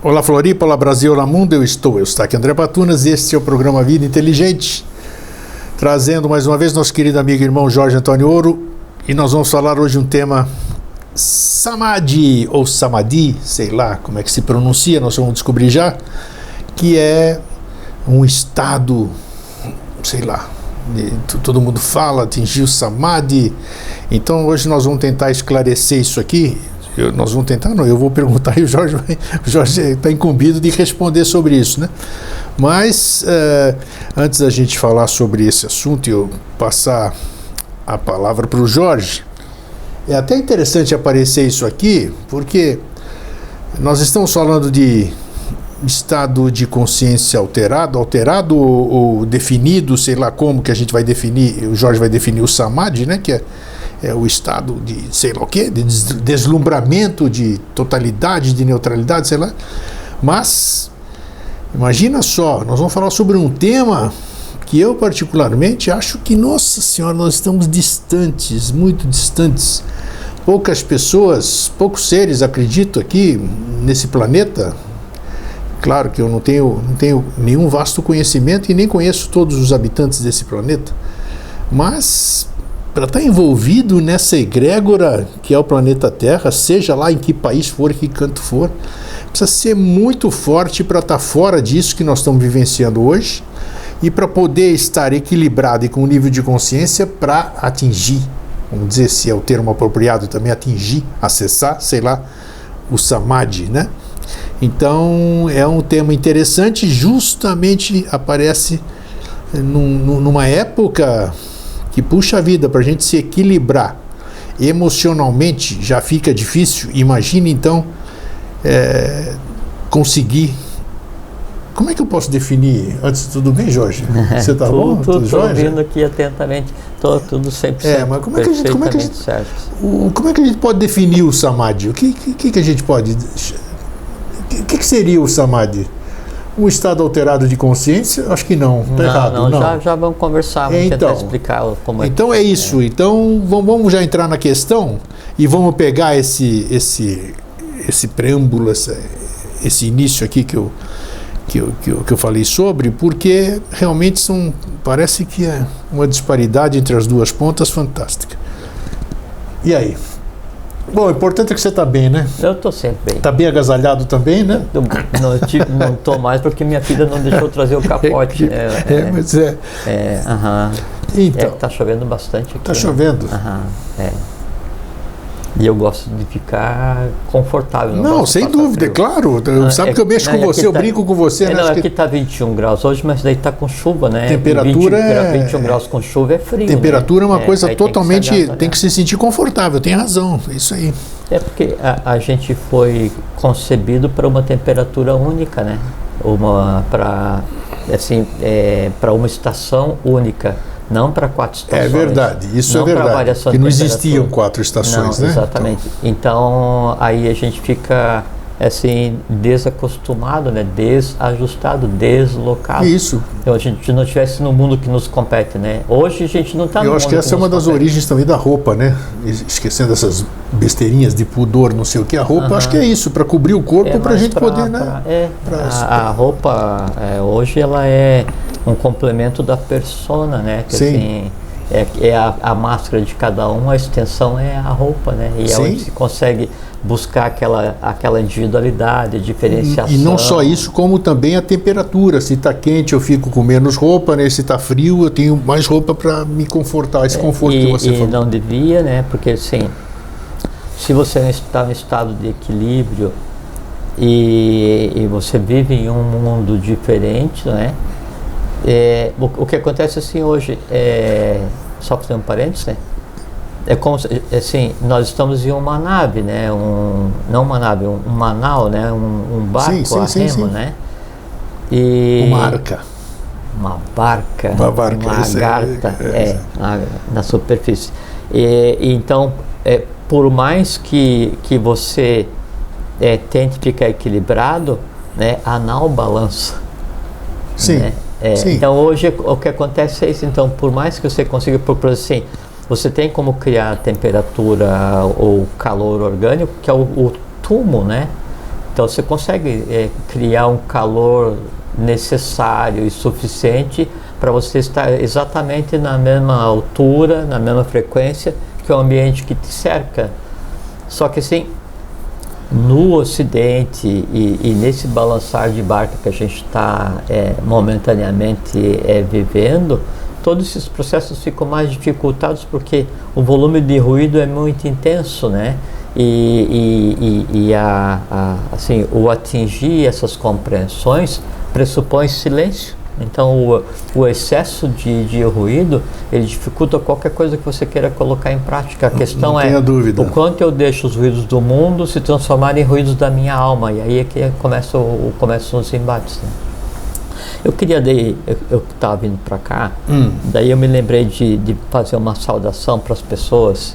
Olá Floripa, olá Brasil, olá mundo, eu estou aqui André Patunas e este é o programa Vida Inteligente, trazendo mais uma vez nosso querido amigo e irmão Jorge Antônio Ouro, e nós vamos falar hoje um tema Samadhi, ou Samadhi, sei lá como é que se pronuncia, nós vamos descobrir já, que é um estado, sei lá, todo mundo fala, atingir o Samadhi. Então hoje nós vamos tentar esclarecer isso aqui. Nós vamos tentar, não, eu vou perguntar e o Jorge está incumbido de responder sobre isso, né? Mas antes da gente falar sobre esse assunto e eu passar a palavra para o Jorge, é até interessante aparecer isso aqui, porque nós estamos falando de estado de consciência alterado ou definido, sei lá como que a gente vai definir, o Jorge vai definir o Samadhi, né? Que é o estado de, sei lá o quê, de deslumbramento, de totalidade, de neutralidade, sei lá. Mas, imagina só, nós vamos falar sobre um tema que eu particularmente acho que, nossa senhora, nós estamos distantes, muito distantes. Poucas pessoas, poucos seres, acredito, aqui nesse planeta. Claro que eu não tenho nenhum vasto conhecimento e nem conheço todos os habitantes desse planeta, mas para estar envolvido nessa egrégora que é o planeta Terra, seja lá em que país for, em que canto for, precisa ser muito forte para estar fora disso que nós estamos vivenciando hoje e para poder estar equilibrado e com um nível de consciência para atingir, vamos dizer, se é o termo apropriado também, atingir, acessar, sei lá, o Samadhi, né? Então é um tema interessante, justamente aparece numa época que, puxa vida, para a gente se equilibrar emocionalmente já fica difícil. Imagine então conseguir. Como é que eu posso definir? Antes, tudo bem, Jorge? Você está bom? Estou ouvindo aqui atentamente, tudo sempre mas como é que a gente pode definir o Samadhi? O que a gente pode... O que seria o Samadhi? Um estado alterado de consciência? Acho que não. Está errado. Não. Já vamos conversar, vamos tentar explicar como é. Então é isso. Então vamos já entrar na questão e vamos pegar esse preâmbulo, esse início aqui que eu falei sobre, porque realmente parece que é uma disparidade entre as duas pontas fantástica. E aí? Bom, o importante é que você está bem, né? Eu estou sempre bem. Está bem agasalhado também, né? Não estou mais porque minha filha não deixou trazer o capote. Então. Está chovendo bastante aqui. Está chovendo? E eu gosto de ficar confortável. Não, sem dúvida, claro. Sabe que eu mexo com você, eu brinco com você. Não, aqui está 21 graus hoje, mas daí está com chuva, né? Temperatura 21 graus com chuva é frio. Temperatura é uma coisa totalmente... Tem que se sentir confortável, tem razão, é isso aí. É porque a gente foi concebido para uma temperatura única, né? Para uma estação única. Não para 4 estações. É verdade, isso é verdade. Que não existiam 4 estações, né? Exatamente. Então, aí a gente fica assim, desacostumado, né? Desajustado, deslocado. Isso. Então, a gente não estivesse no mundo que nos compete, né? Hoje a gente não está no mundo. Eu acho que essa é uma das origens também da roupa, né? Esquecendo essas besteirinhas de pudor, não sei o que. A roupa, acho que é isso, para cobrir o corpo, para a gente poder, né? A roupa, hoje, ela é um complemento da persona, né? Que, sim. Assim, a máscara de cada um, a extensão é a roupa, né? E é onde se consegue buscar aquela individualidade, diferenciação. E não só isso, como também a temperatura. Se está quente, eu fico com menos roupa, né? Se está frio, eu tenho mais roupa para me confortar, esse conforto que você falou. E não devia, né? Porque, assim, se você está em estado de equilíbrio e você vive em um mundo diferente, né? O que acontece assim hoje, só fazer um parênteses, né? É como assim, nós estamos em uma nave, né? Não uma nave, uma nau, né? Um barco a remo, né? Uma arca. Uma barca, uma lagarta, na superfície. Então, por mais que você tente ficar equilibrado, né? A nau balança. Sim. Né? Então hoje o que acontece é isso. Então, por mais que você consiga, por assim, você tem como criar temperatura ou calor orgânico, que é o túmulo, né? Então você consegue criar um calor necessário e suficiente para você estar exatamente na mesma altura, na mesma frequência que o ambiente que te cerca. Só que assim, no Ocidente e nesse balançar de barca que a gente está momentaneamente vivendo, todos esses processos ficam mais dificultados porque o volume de ruído é muito intenso, né? Assim, o atingir essas compreensões pressupõe silêncio. Então o excesso de ruído, ele dificulta qualquer coisa que você queira colocar em prática. A questão é o quanto eu deixo os ruídos do mundo se transformarem em ruídos da minha alma, e aí é que começam os embates, né? Eu estava vindo para cá, daí eu me lembrei de fazer uma saudação para as pessoas,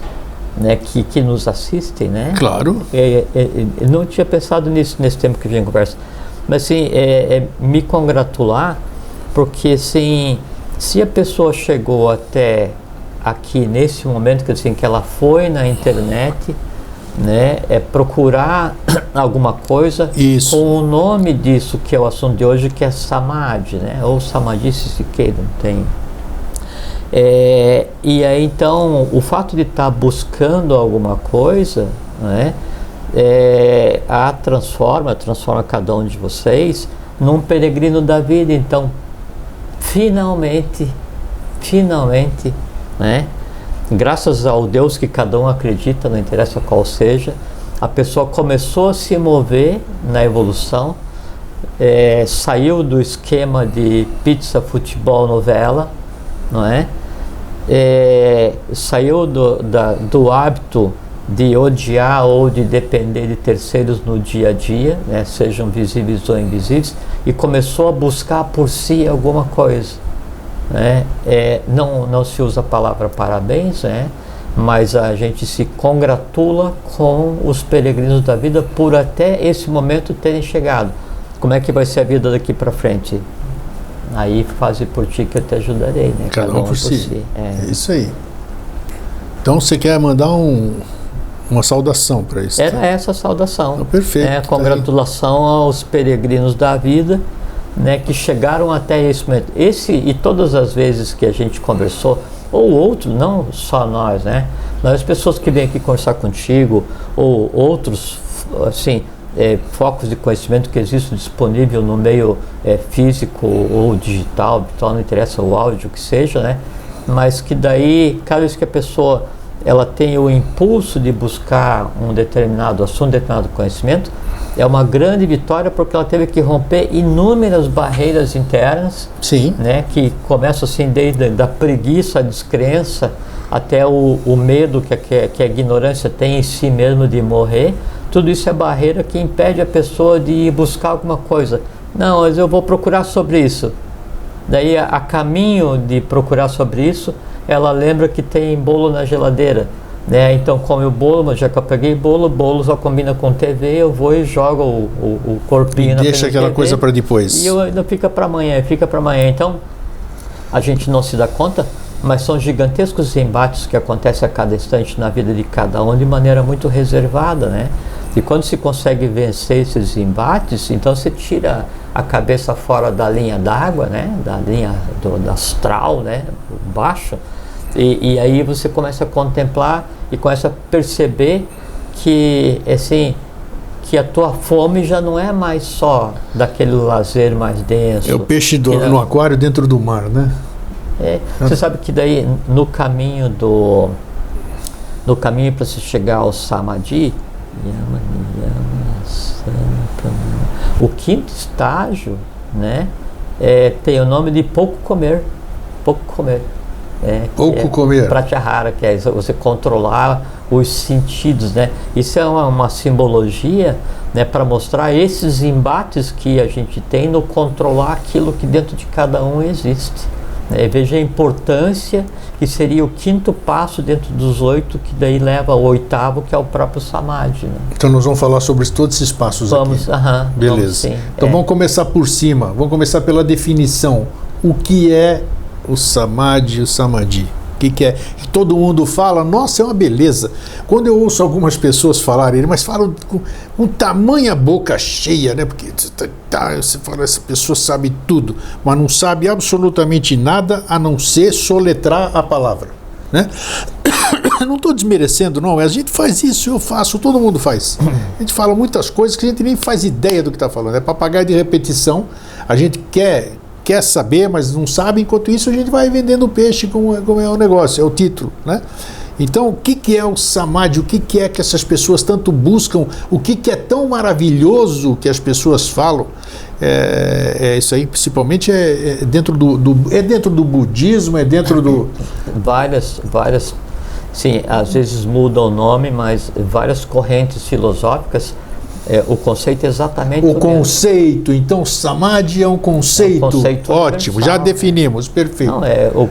né, que nos assistem, né? Claro. Eu não tinha pensado nisso nesse tempo que vim em conversa, mas assim, me congratular, porque assim, se a pessoa chegou até aqui nesse momento, que ela foi na internet, né, procurar alguma coisa com o nome disso, que é o assunto de hoje, que é Samadhi, né, ou Samadhi, se queira, não tem. E aí então, o fato de estar buscando alguma coisa, né, transforma cada um de vocês num peregrino da vida. Então, finalmente, né, graças ao Deus que cada um acredita, não interessa qual seja, a pessoa começou a se mover na evolução, saiu do esquema de pizza, futebol, novela, não é? Saiu do hábito de odiar ou de depender de terceiros no dia a dia, né, sejam visíveis ou invisíveis, e começou a buscar por si alguma coisa, né? Não se usa a palavra parabéns, né, mas a gente se congratula com os peregrinos da vida por até esse momento terem chegado. Como é que vai ser a vida daqui para frente? Aí faze por ti que eu te ajudarei, né? Cada um por si. É isso aí. Então você quer mandar uma saudação para isso? Era essa saudação. Então, perfeito. Congratulação aos peregrinos da vida, né, que chegaram até esse momento. E todas as vezes que a gente conversou, ou outros, não só nós, né? As pessoas que vêm aqui conversar contigo, ou outros, assim, focos de conhecimento que existem disponível no meio físico ou digital, não interessa o áudio que seja, né? Mas que daí, cada vez que a pessoa ela tem o impulso de buscar um determinado assunto, um determinado conhecimento, é uma grande vitória, porque ela teve que romper inúmeras barreiras internas. Sim. Né, que começam assim desde da preguiça, a descrença, até o medo que a ignorância tem em si mesmo de morrer. Tudo isso é barreira que impede a pessoa de ir buscar alguma coisa. Não, mas eu vou procurar sobre isso. Daí, a caminho de procurar sobre isso, ela lembra que tem bolo na geladeira, né? Então come o bolo, mas já que eu peguei bolo só combina com TV, eu vou e jogo o corpinho na deixa aquela TV, coisa para depois. E ainda fica para amanhã. Então, a gente não se dá conta, mas são gigantescos embates que acontecem a cada instante na vida de cada um de maneira muito reservada, né? E quando se consegue vencer esses embates, então você tira a cabeça fora da linha d'água, né? Da linha do astral, né? Baixo. E aí você começa a contemplar e começa a perceber que, assim, que a tua fome já não é mais só daquele lazer mais denso. É o peixe no aquário dentro do mar, né? Você sabe que daí no caminho para se chegar ao Samadhi, o quinto estágio, né, tem o nome de pouco comer. Pouco comer. Pratyahara, que é você controlar os sentidos, né? Isso é uma simbologia, né, para mostrar esses embates que a gente tem no controlar aquilo que dentro de cada um existe. Veja a importância que seria o quinto passo dentro dos 8, que daí leva ao 8º, que é o próprio Samadhi, né? Então nós vamos falar sobre todos esses passos aqui. Beleza. Vamos, sim. Então vamos começar por cima, vamos começar pela definição. O que é o Samadhi e o Samadhi? que é que todo mundo fala, nossa, é uma beleza. Quando eu ouço algumas pessoas falarem, mas falam com tamanha boca cheia, né? Porque você fala, essa pessoa sabe tudo, mas não sabe absolutamente nada a não ser soletrar a palavra, né? Não estou desmerecendo, não. A gente faz isso, eu faço, todo mundo faz. A gente fala muitas coisas que a gente nem faz ideia do que está falando. É papagaio de repetição. A gente quer saber, mas não sabe. Enquanto isso, a gente vai vendendo peixe, como é o negócio, é o título, né? Então, o que é o Samadhi? O que é que essas pessoas tanto buscam? O que é tão maravilhoso que as pessoas falam? Isso aí, principalmente, é dentro do budismo, é dentro do... Várias, sim, às vezes muda o nome, mas várias correntes filosóficas, o conceito é exatamente o conceito. Então, Samadhi é um conceito. Ótimo, universal, já definimos, perfeito. Não,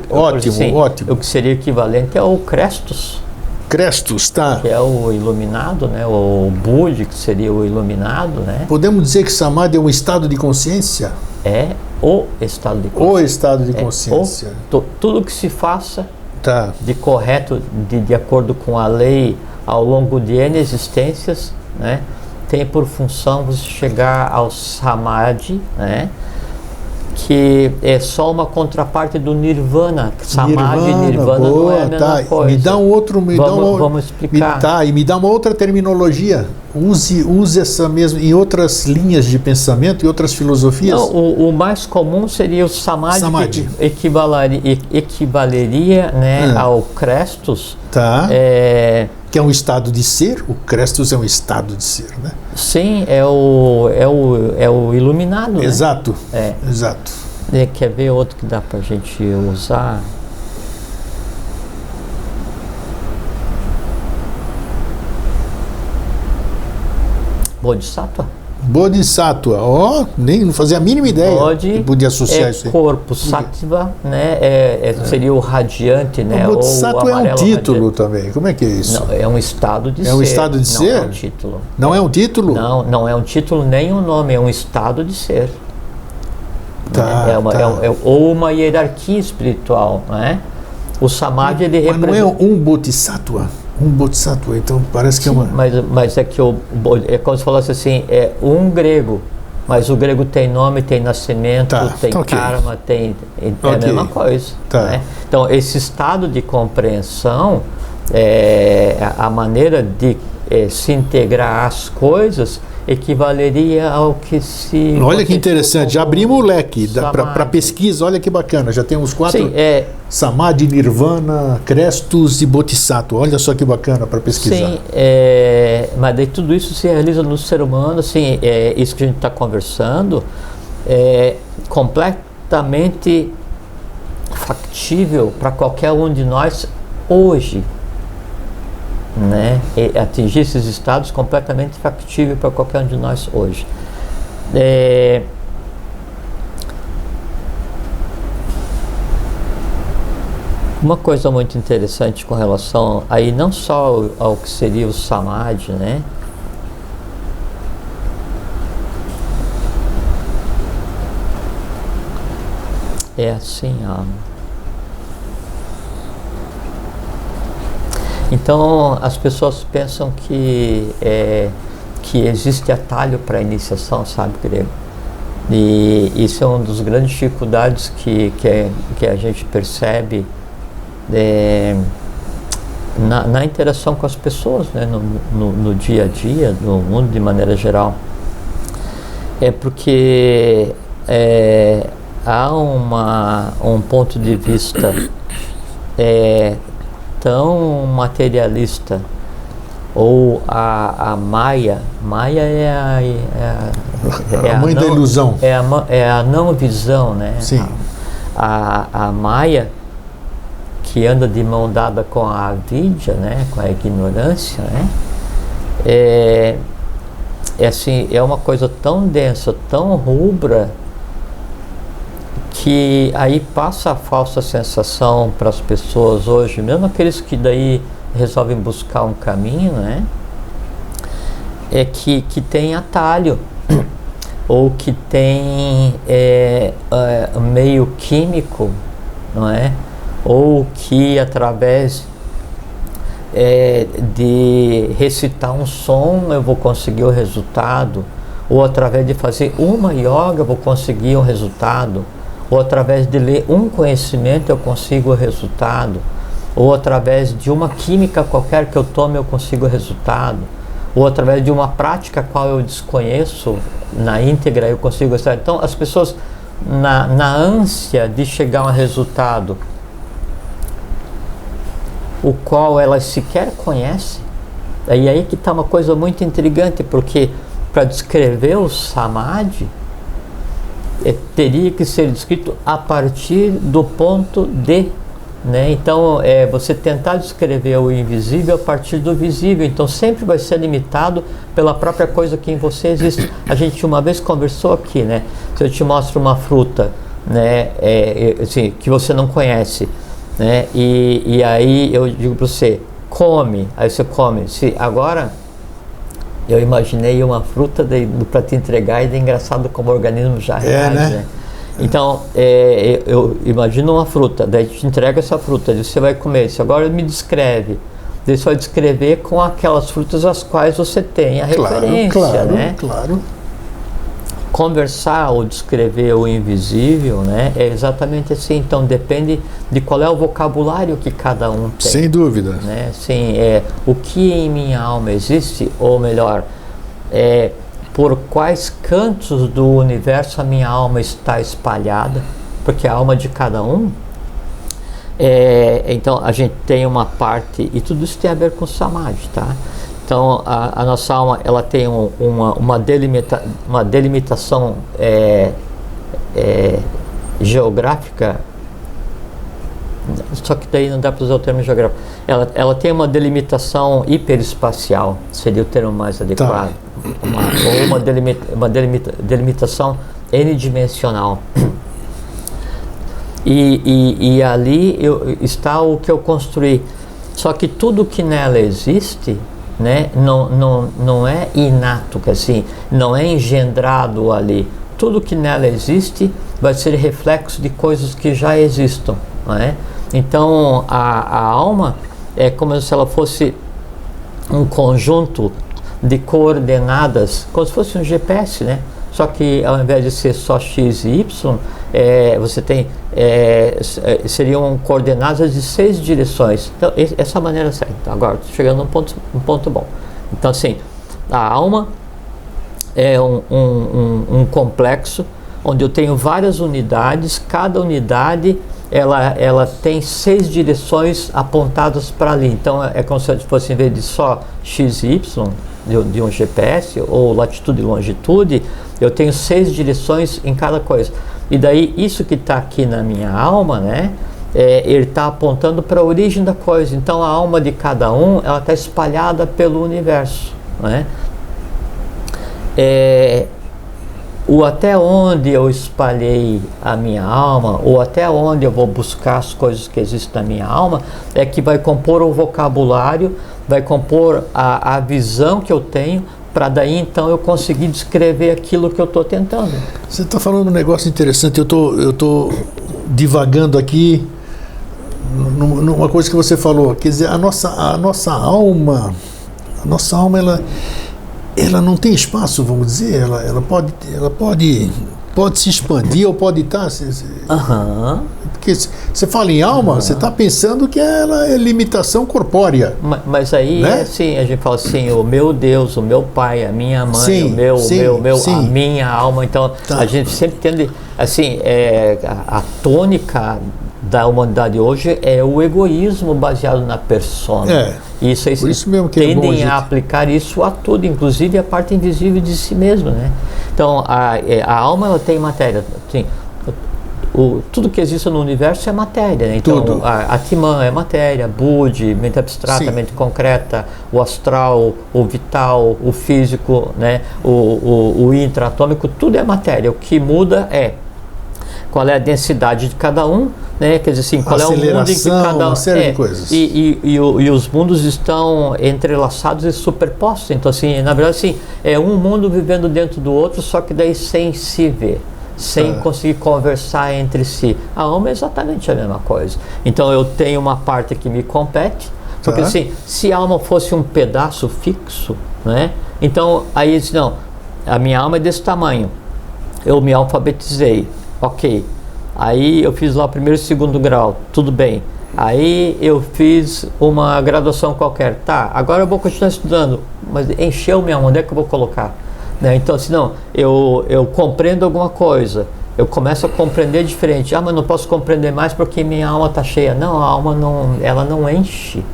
ótimo. O que seria equivalente é o Crestos. Crestos, tá. Que é o iluminado, né? O Budi, que seria o iluminado, né? Podemos dizer que Samadhi é um estado de consciência? É o estado de consciência. O estado de consciência. Tudo que se faça tá. de correto, de acordo com a lei, ao longo de N existências, né? Tem por função você chegar ao Samadhi, né? Que é só uma contraparte do Nirvana. Samadhi e Nirvana boa, não é a mesma coisa. Me dá um outro... Vamos explicar. E me dá uma outra terminologia. Use essa mesma... Em outras linhas de pensamento e outras filosofias. Não, o mais comum seria o Samadhi. Que equivaleria, né, ao Crestos. Tá. Que é um estado de ser. O Crestos é um estado de ser, né? Sim, é o iluminado. Exato. Né? Exato. Quer ver outro que dá pra gente usar? Bodhisattva. Bodhisattva, nem não fazia a mínima ideia que podia associar isso aí. Corpo, sattva, né? Seria o radiante, né? O Bodhisattva é um título radiante. Também. Como é que é isso? Não, é um estado de ser. É um estado de ser? Não é um título. Não é um título? Não é um título nem um nome, é um estado de ser. Tá, ou uma hierarquia espiritual, né? O Samadhi, ele representa... Mas não é um Bodhisattva? Um Bodhisattva, então parece que sim, é uma... Mas é que é como se falasse assim, é um grego, mas o grego tem nome, tem nascimento, tem karma, tem... É a mesma coisa. Tá. Né? Então, esse estado de compreensão, a maneira de se integrar às coisas, equivaleria ao que se... Olha que interessante, já abrimos o leque para pesquisa, olha que bacana, já temos 4... Sim, Samadhi, Nirvana, Crestos e Bodhisattva, olha só que bacana para pesquisar. Sim, mas daí tudo isso se realiza no ser humano, assim, isso que a gente está conversando é completamente factível para qualquer um de nós hoje. Né? Atingir esses estados completamente factível para qualquer um de nós hoje. Uma coisa muito interessante com relação aí não só ao que seria o Samadhi, né? É assim, ó. Então as pessoas pensam que existe atalho para a iniciação, sabe, grego? E isso é uma das grandes dificuldades que a gente percebe na interação com as pessoas, né? No dia a dia, no mundo de maneira geral. É porque há um ponto de vista tão materialista, ou a Maya é a mãe da ilusão, é a não visão, né? Sim. A Maya, que anda de mão dada com a avidya, né? Com a ignorância, né? Assim, é uma coisa tão densa, tão rubra, que aí passa a falsa sensação para as pessoas hoje, mesmo aqueles que daí resolvem buscar um caminho, né? É que tem atalho, ou que tem meio químico, não é? ou que através de recitar um som eu vou conseguir o resultado, ou através de fazer uma yoga eu vou conseguir o resultado, ou através de ler um conhecimento eu consigo o resultado, ou através de uma química qualquer que eu tome eu consigo o resultado, ou através de uma prática qual eu desconheço na íntegra eu consigo o resultado. Então as pessoas na ânsia de chegar a um resultado o qual elas sequer conhecem, e aí que está uma coisa muito intrigante, porque para descrever o Samadhi teria que ser descrito a partir do ponto de, né? Então você tentar descrever o invisível a partir do visível, então sempre vai ser limitado pela própria coisa que em você existe. A gente uma vez conversou aqui, né? Se eu te mostro uma fruta, né, assim, que você não conhece, né? E aí eu digo para você, come, aí você come. Se agora eu imaginei uma fruta para te entregar, e é engraçado como o organismo já reage, né? Então eu imagino uma fruta, daí te entrega essa fruta, daí você vai comer. Se agora me descreve, daí você vai descrever com aquelas frutas as quais você tem a referência, né? Claro. Conversar ou descrever o invisível, né, é exatamente assim. Então depende de qual é o vocabulário que cada um tem. Sem dúvida. Né? Sim, o que em minha alma existe, ou melhor, por quais cantos do universo a minha alma está espalhada, porque a alma de cada um. Então a gente tem uma parte, e tudo isso tem a ver com o Samadhi, tá? Então a nossa alma ela tem uma delimitação geográfica, só que daí não dá para usar o termo geográfico. Ela tem uma delimitação hiperespacial, seria o termo mais adequado, ou uma delimitação n-dimensional. E ali está o que eu construí. Só que tudo que nela existe, né, não é inato, assim, não é engendrado ali. Tudo que nela existe vai ser reflexo de coisas que já existam, não é? Então a alma é como se ela fosse um conjunto de coordenadas, como se fosse um GPS, né? Só que ao invés de ser só X e Y, você tem seriam coordenadas de 6 direções. Então essa maneira certa. Então, agora chegando num ponto bom. Então assim, a alma é um complexo onde eu tenho várias unidades. Cada unidade ela tem 6 direções apontadas para ali. Então é como se fosse, em vez de só X e Y de um GPS, ou latitude e longitude, eu tenho 6 direções em cada coisa. E daí isso que está aqui na minha alma, né, ele está apontando para a origem da coisa. Então a alma de cada um, ela está espalhada pelo universo, né? O até onde eu espalhei a minha alma, ou até onde eu vou buscar as coisas que existem na minha alma, é que vai compor o vocabulário, vai compor a visão que eu tenho, para daí então eu conseguir descrever aquilo que eu estou tentando. Você está falando um negócio interessante, eu tô divagando aqui numa coisa que você falou, quer dizer, a nossa alma ela não tem espaço, vamos dizer, ela pode se expandir ou pode estar. Porque você fala em alma, você está pensando que ela é limitação corpórea. Mas aí, né? Assim, a gente fala assim, o meu Deus, o meu pai, a minha mãe, a minha alma. Então, a gente sempre tende, assim, a tônica da humanidade hoje é o egoísmo baseado na persona. Por isso mesmo que tendem a aplicar isso a tudo, inclusive a parte invisível de si mesmo, né? Então a alma ela tem matéria, assim, tudo que existe no universo é matéria, né? Então a Atman é matéria, Budi, mente abstrata, mente concreta, o astral, o vital, o físico, né? O intraatômico, tudo é matéria. O que muda é qual é a densidade de cada um, né? Quer dizer assim, qual é o mundo em que cada um uma série de coisas. E os mundos estão entrelaçados e superpostos. Então assim, na verdade assim, é um mundo vivendo dentro do outro, só que daí sem se ver, sem conseguir conversar entre si. A alma é exatamente a mesma coisa. Então eu tenho uma parte que me compete, porque assim, se a alma fosse um pedaço fixo, né? Então aí diz, não, a minha alma é desse tamanho, eu me alfabetizei, ok, aí eu fiz lá o primeiro e segundo grau, tudo bem, aí eu fiz uma graduação qualquer, tá, agora eu vou continuar estudando, mas encheu minha alma, onde é que eu vou colocar? Né? Então assim, não, eu compreendo alguma coisa, eu começo a compreender diferente, mas não posso compreender mais porque minha alma está cheia. Não, a alma não, ela não enche,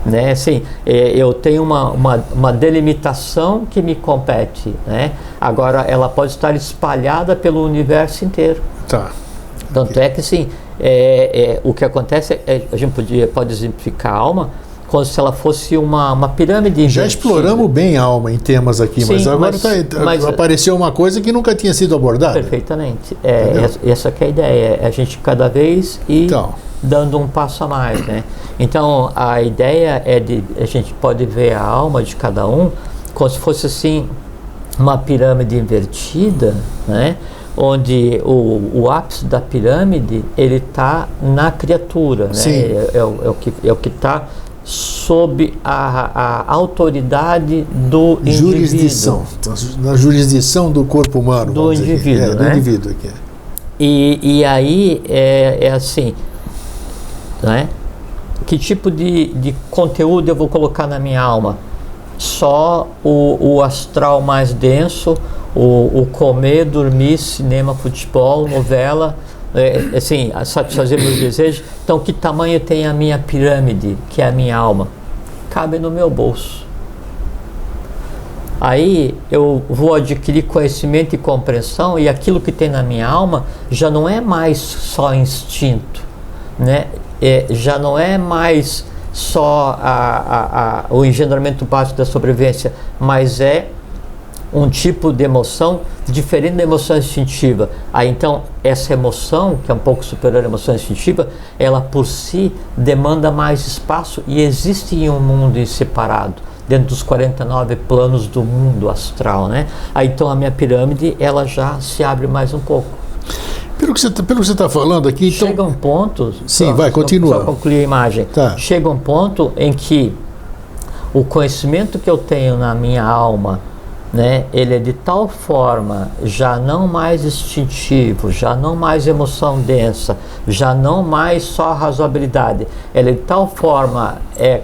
né? Assim, eu tenho uma delimitação que me compete, né? Agora ela pode estar espalhada pelo universo inteiro. Tá. Tanto é que assim, o que acontece a gente pode exemplificar a alma como se ela fosse uma pirâmide invertida. Já exploramos bem a alma em temas aqui, sim, mas agora apareceu uma coisa que nunca tinha sido abordada. Perfeitamente. Essa que é a ideia, a gente cada vez ir dando um passo a mais, né? Então a ideia a gente pode ver a alma de cada um como se fosse assim uma pirâmide invertida, né? Onde o ápice da pirâmide ele está na criatura, né? É o que está sob a autoridade do jurisdição, indivíduo. Na jurisdição do corpo humano. Do indivíduo, aqui. né? Do indivíduo aqui. E aí é assim, né? Que tipo de conteúdo eu vou colocar na minha alma? Só o astral mais denso, o comer, dormir, cinema, futebol, novela, assim, satisfazer meus desejos. Então, que tamanho tem a minha pirâmide, que é a minha alma? Cabe no meu bolso. Aí eu vou adquirir conhecimento e compreensão, e aquilo que tem na minha alma já não é mais só instinto, né? Já não é mais só o engendramento básico da sobrevivência, mas é um tipo de emoção diferente da emoção instintiva. Aí então essa emoção, que é um pouco superior à emoção instintiva, ela por si demanda mais espaço e existe em um mundo separado, dentro dos 49 planos do mundo astral, né? Aí então a minha pirâmide ela já se abre mais um pouco. Pelo que você está falando aqui, então... Chega um ponto... Sim, continua. Só concluir a imagem. Tá. Chega um ponto em que o conhecimento que eu tenho na minha alma, né, ele é de tal forma, já não mais instintivo, já não mais emoção densa, já não mais só razoabilidade, ele de tal forma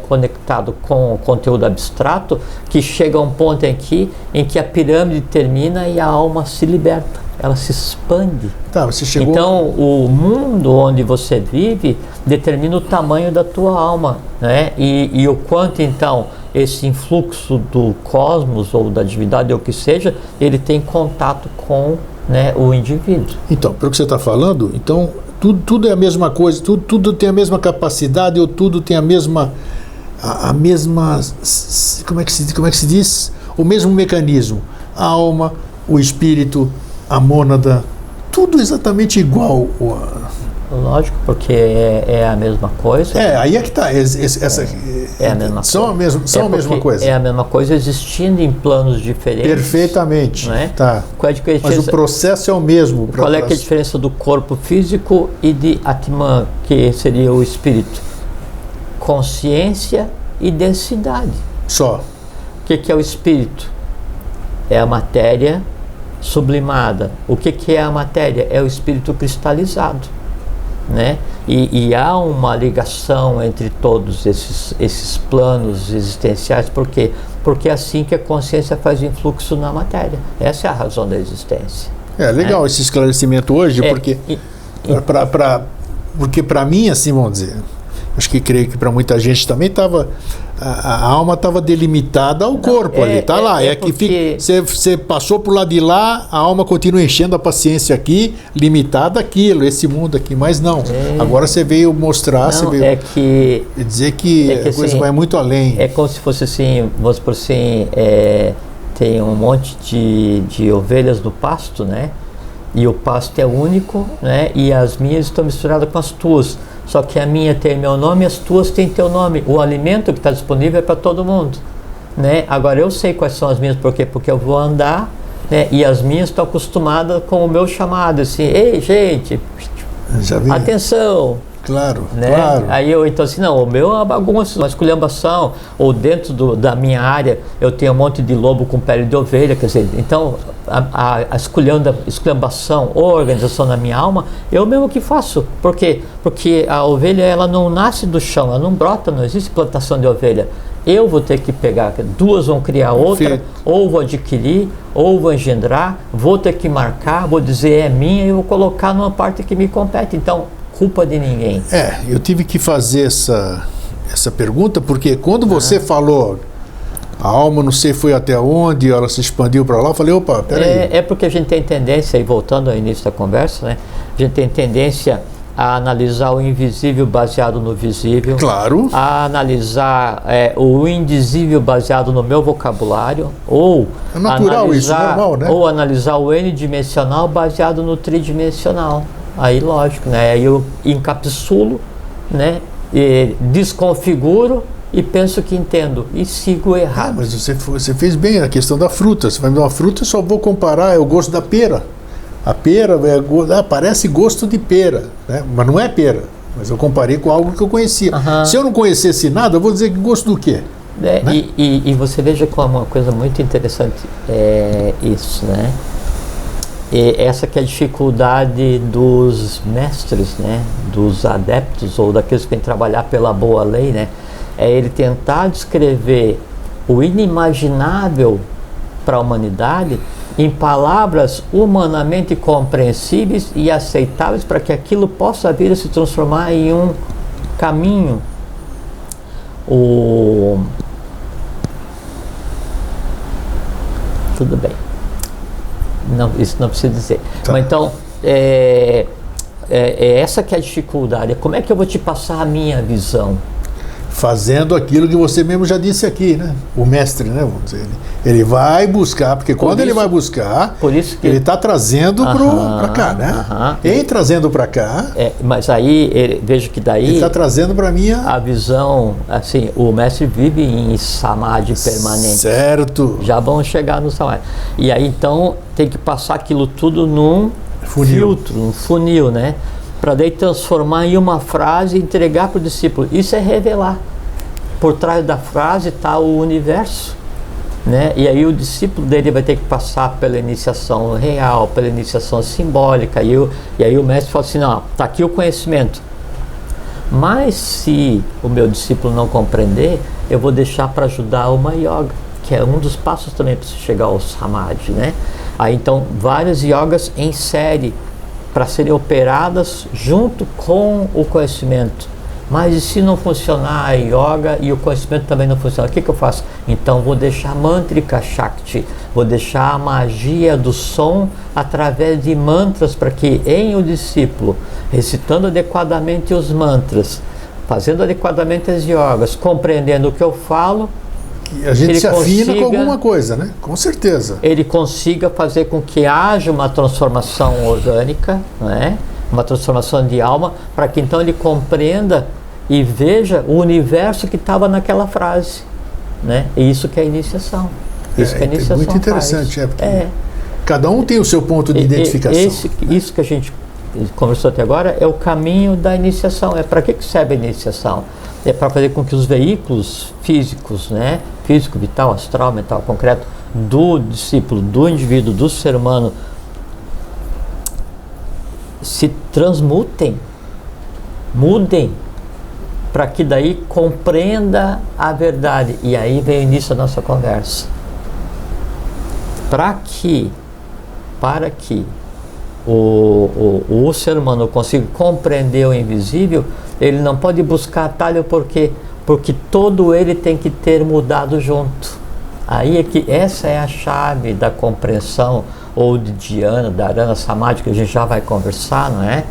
conectado com o conteúdo abstrato, que chega um ponto em que a pirâmide termina e a alma se liberta, ela se expande. Tá, você chegou... Então o mundo onde você vive determina o tamanho da tua alma, né? E o quanto então esse influxo do cosmos ou da divindade ou o que seja, ele tem contato com, né, o indivíduo. Então, pelo que você está falando, então tudo é a mesma coisa, tudo tem a mesma capacidade, ou tudo tem a mesma como é que se diz? O mesmo mecanismo. A alma, o espírito, a mônada, tudo exatamente igual. Lógico, porque é a mesma coisa. Aí é que está. É a mesma são coisa. São a mesma coisa. É a mesma coisa existindo em planos diferentes. Perfeitamente. Né? Tá. Mas o processo é o mesmo. Qual é que é a diferença do corpo físico e de Atman, que seria o espírito? Consciência e densidade. Só. O que é o espírito? É a matéria sublimada. O que é a matéria? É o espírito cristalizado, né? E há uma ligação entre todos esses planos existenciais. Por quê? Porque é assim que a consciência faz influxo na matéria. Essa é a razão da existência. Legal esse esclarecimento hoje, porque para mim, assim, vamos dizer, acho que creio que para muita gente também a alma estava delimitada ao corpo ali, tá lá. Que você passou por lá de lá, a alma continua enchendo a paciência aqui, limitada àquilo, esse mundo aqui, mas não. Agora você veio mostrar, você veio dizer que a coisa assim, vai muito além. É como se fosse assim, vamos por assim, tem um monte de ovelhas no pasto, né? E o pasto é único, né? E as minhas estão misturadas com as tuas. Só que a minha tem meu nome e as tuas têm teu nome. O alimento que está disponível é para todo mundo, né? Agora eu sei quais são as minhas, por quê? Porque eu vou andar né? E as minhas estão acostumadas com o meu chamado, assim, ei, gente, Já vi. atenção. Claro, Né? claro. Aí eu, então assim, não, o meu é uma bagunça, uma esculhambação, ou dentro da minha área eu tenho um monte de lobo com pele de ovelha, quer dizer, então a esculhambação ou organização na minha alma, eu mesmo que faço. Por quê? Porque a ovelha, ela não nasce do chão, ela não brota, não existe plantação de ovelha. Eu vou ter que pegar, duas vão criar outra, Perfeito. ou vou adquirir, ou vou engendrar, vou ter que marcar, vou dizer é minha e vou colocar numa parte que me compete. Então, culpa de ninguém. Eu tive que fazer essa pergunta porque quando você falou a alma não sei foi até onde, ela se expandiu para lá, eu falei, opa, peraí. É porque a gente tem tendência, e voltando ao início da conversa, né, a gente tem tendência a analisar o invisível baseado no visível, Claro. a analisar o indizível baseado no meu vocabulário, ou É natural isso, normal, né? ou analisar o n-dimensional baseado no tridimensional. Aí, lógico, né? Aí eu encapsulo, né? E desconfiguro e penso que entendo e sigo errado. Mas você fez bem a questão da fruta. Você vai me dar uma fruta, eu só vou comparar, é o gosto da pera. A pera parece gosto de pera, né? Mas não é pera. Mas eu comparei com algo que eu conhecia. Se eu não conhecesse nada, eu vou dizer que gosto do quê? Né? Né? E você veja como uma coisa muito interessante é isso, né? E essa que é a dificuldade dos mestres, né? Dos adeptos ou daqueles que têm que trabalhar pela boa lei, né? É ele tentar descrever o inimaginável para a humanidade em palavras humanamente compreensíveis e aceitáveis para que aquilo possa vir a se transformar em um caminho. Tudo bem. Não, isso não precisa dizer. Tá. Mas então, essa que é a dificuldade. Como é que eu vou te passar a minha visão? Fazendo aquilo que você mesmo já disse aqui, né? O mestre, né? Vamos dizer, ele vai buscar, porque quando ele vai buscar, por isso que ele está trazendo para cá, né? Em trazendo para cá, mas aí, vejo que daí ele está trazendo para mim a visão, assim, o mestre vive em samadhi permanente. Certo. Já vamos chegar no samadhi. E aí, então, tem que passar aquilo tudo num filtro, num funil, né? Para daí transformar em uma frase e entregar para o discípulo. Isso é revelar. Por trás da frase está o universo, né? E aí o discípulo dele vai ter que passar pela iniciação real, pela iniciação simbólica. E aí o mestre fala assim, não, está aqui o conhecimento. Mas se o meu discípulo não compreender, eu vou deixar para ajudar uma yoga, que é um dos passos também para se chegar ao samadhi, né? Aí então várias yogas em série, para serem operadas junto com o conhecimento. Mas e se não funcionar a yoga e o conhecimento também não funciona? O que eu faço? Então vou deixar mantrika shakti, vou deixar a magia do som através de mantras, para que em o discípulo, recitando adequadamente os mantras, fazendo adequadamente as yogas, compreendendo o que eu falo, a gente se afina com alguma coisa, né? Com certeza. Ele consiga fazer com que haja uma transformação orgânica, né? Uma transformação de alma, para que então ele compreenda e veja o universo que estava naquela frase, né? E isso que é a iniciação. Isso que a iniciação muito interessante, faz. porque cada um tem o seu ponto de identificação. Isso que a gente conversou até agora é o caminho da iniciação. É para que serve a iniciação? É para fazer com que os veículos físicos, né? Físico, vital, astral, mental, concreto, do discípulo, do indivíduo, do ser humano, se transmutem, mudem, para que daí compreenda a verdade. E aí vem o início da nossa conversa. Para que o ser humano consiga compreender o invisível, ele não pode buscar atalho porque todo ele tem que ter mudado junto. Aí é que essa é a chave da compreensão, ou de Dhyana, da Dharana Samadhi, que a gente já vai conversar, não é?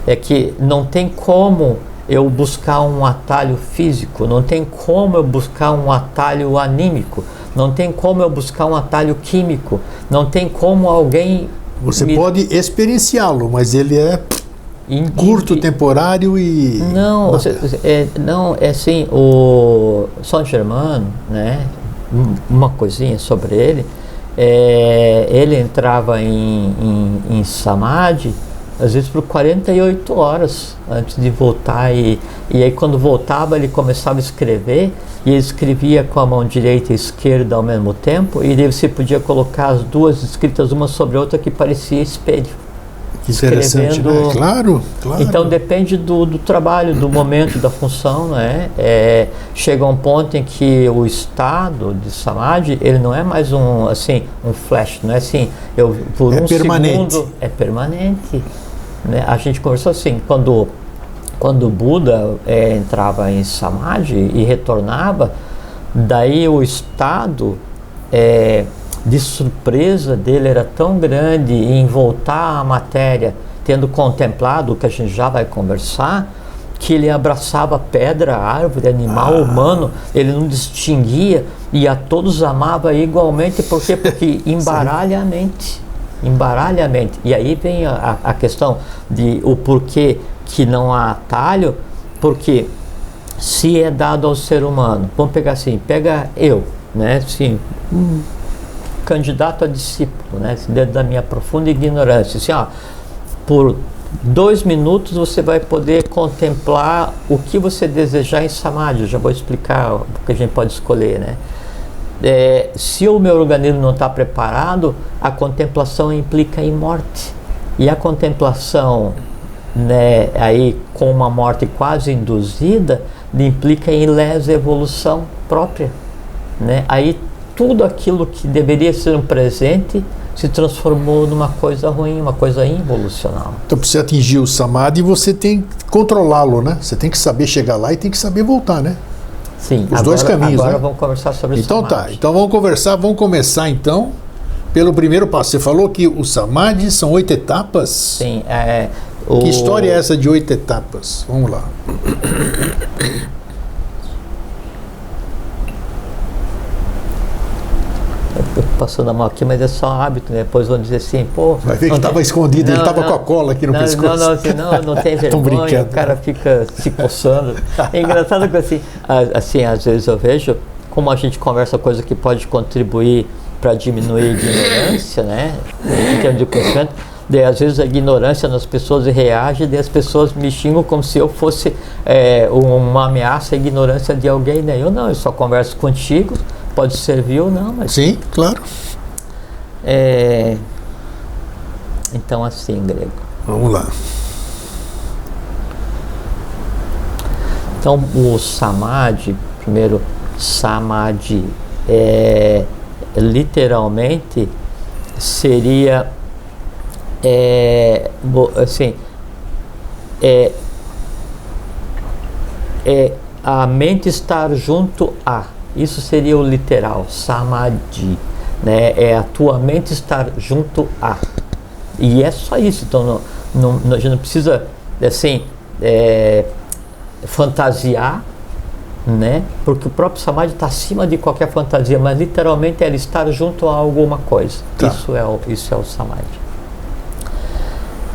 É que não tem como eu buscar um atalho físico, não tem como eu buscar um atalho anímico, não tem como eu buscar um atalho químico, não tem como alguém... Você pode experienciá-lo, mas ele é curto, temporário e... Não, é assim, o Saint Germain, né? Uma coisinha sobre ele, ele entrava em Samadhi, às vezes por 48 horas antes de voltar, e aí quando voltava ele começava a escrever, e ele escrevia com a mão direita e esquerda ao mesmo tempo, e daí você podia colocar as duas escritas uma sobre a outra que parecia espelho. Que interessante, né? Claro. Então depende do trabalho, do momento, da função, né? Chega um ponto em que o estado de Samadhi, ele não é mais um flash, não é assim, por um permanente. segundo, é permanente, né? A gente conversou assim, quando o Buda entrava em Samadhi e retornava, daí o estado de surpresa dele era tão grande em voltar à matéria, tendo contemplado o que a gente já vai conversar, que ele abraçava pedra, árvore, animal, humano, ele não distinguia, e a todos amava igualmente. Por quê? Porque embaralha a mente. E aí vem a questão de o porquê que não há atalho, porque se é dado ao ser humano, vamos pegar assim, pega eu, né, assim, candidato a discípulo, né, dentro da minha profunda ignorância, assim, por 2 minutos você vai poder contemplar o que você desejar em Samadhi. Eu já vou explicar o que a gente pode escolher, né. Se o meu organismo não está preparado, a contemplação implica em morte, e a contemplação, né, aí com uma morte quase induzida, implica em lesa evolução própria, né. Aí tudo aquilo que deveria ser um presente se transformou numa coisa ruim, uma coisa involucional. Então, para você atingir o Samadhi, você tem que controlá-lo, né? Você tem que saber chegar lá e tem que saber voltar, né? Sim. Os dois caminhos, agora né? Vamos conversar sobre então, Samadhi. Tá. Então vamos começar então pelo primeiro passo. Você falou que o Samadhi são 8 etapas? Sim. Que história é essa de 8 etapas? Vamos lá. Eu tô passando a mão aqui, mas é só um hábito, né? Depois vão dizer assim, pô... Vai ver que estava escondido, ele estava com a cola aqui no pescoço. Não tem vergonha, o cara fica se coçando. É engraçado que assim, às vezes eu vejo como a gente conversa coisa que pode contribuir para diminuir a ignorância, né? Em termos de conhecimento. Daí, às vezes a ignorância nas pessoas reage, e as pessoas me xingam como se eu fosse uma ameaça à ignorância de alguém, né? Eu só converso contigo, pode servir ou não, mas... Sim, claro. Então, assim, grego. Vamos lá. Então, o Samadhi, primeiro, Samadhi, literalmente seria... a mente estar junto a, isso seria o literal, Samadhi, né? É a tua mente estar junto a, e é só isso. Então a gente não precisa assim fantasiar, né? Porque o próprio Samadhi está acima de qualquer fantasia, mas literalmente é ele estar junto a alguma coisa. Tá. Isso é o Samadhi.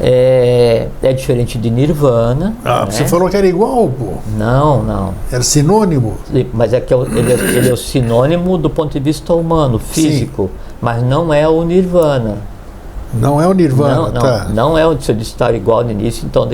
É diferente de Nirvana. Né? Você falou que era igual, pô. Não. Era sinônimo. Mas é que ele é o sinônimo do ponto de vista humano, físico. Sim. Mas não é o Nirvana. Não é o Nirvana, tá. Não é o de estar igual no início, então...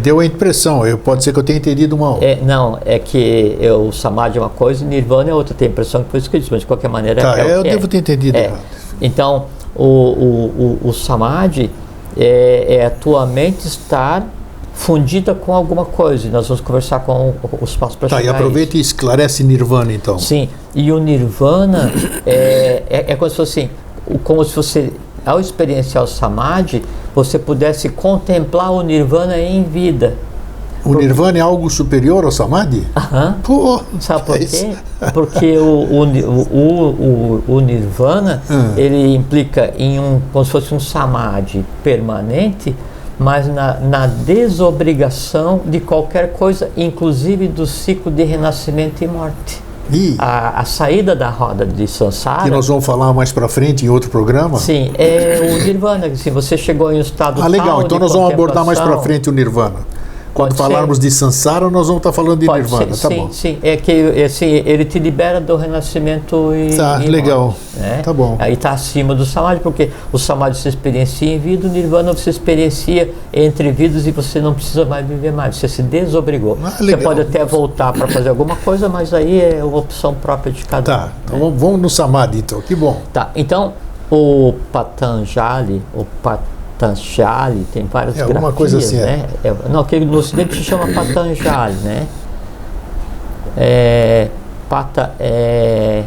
deu a impressão, pode ser que eu tenha entendido mal. Não, é que o Samadhi é uma coisa e Nirvana é outra, tem a impressão que foi isso que eu disse, mas de qualquer maneira... eu devo ter entendido errado. Então, o Samadhi é a tua mente estar fundida com alguma coisa, e nós vamos conversar com os passos para chegar. E aproveita e esclarece Nirvana, então. Sim, e o Nirvana é como se fosse, você, ao experienciar o Samadhi, você pudesse contemplar o Nirvana em vida. Nirvana é algo superior ao Samadhi? Pô, sabe por quê? Porque o Nirvana, ele implica em como se fosse um Samadhi permanente, mas na desobrigação de qualquer coisa, inclusive do ciclo de renascimento e morte. A saída da roda de Sansara... Que nós vamos falar mais para frente em outro programa? Sim, é o Nirvana. Se você chegou em um estado legal, então nós vamos abordar mais para frente o Nirvana. Quando falarmos de Sansara, nós vamos estar falando de Nirvana, tá bom. Sim, é que assim, ele te libera do renascimento e legal, morte, né? Tá bom. Aí está acima do Samadhi, porque o Samadhi você experiencia em vida, o Nirvana você experiencia entre vidas e você não precisa mais viver mais, você se desobrigou. Você pode até voltar para fazer alguma coisa, mas aí é uma opção própria de cada um. Tá, então vamos no Samadhi, então, que bom. Tá, então o Patanjali, tem várias grafias, alguma coisa assim, né? Não, que no Ocidente se chama Patanjali, né? Pata é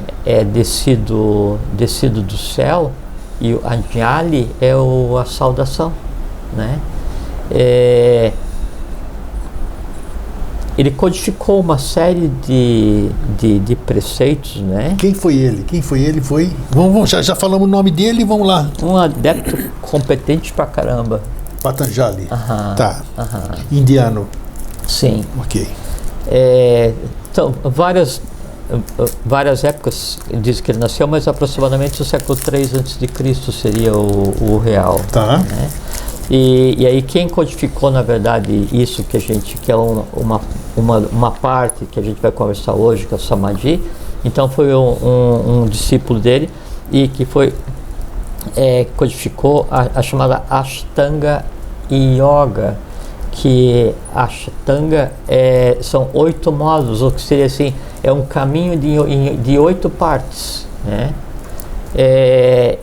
descido do céu e o Anjali é a saudação, né? Ele codificou uma série de preceitos, né? Quem foi ele? Vamos, já falamos o nome dele, vamos lá. Um adepto competente pra caramba. Patanjali. Tá. Aham. Indiano. Sim. Ok. Então, várias épocas diz que ele nasceu, mas aproximadamente o século III a.C. seria o real. Tá. Né? E aí quem codificou, na verdade, isso que é uma parte que a gente vai conversar hoje, que é o Samadhi, então foi um discípulo dele e que foi codificou a chamada Ashtanga Yoga, que Ashtanga são 8 módulos, ou que seria assim, é um caminho de 8 partes, né?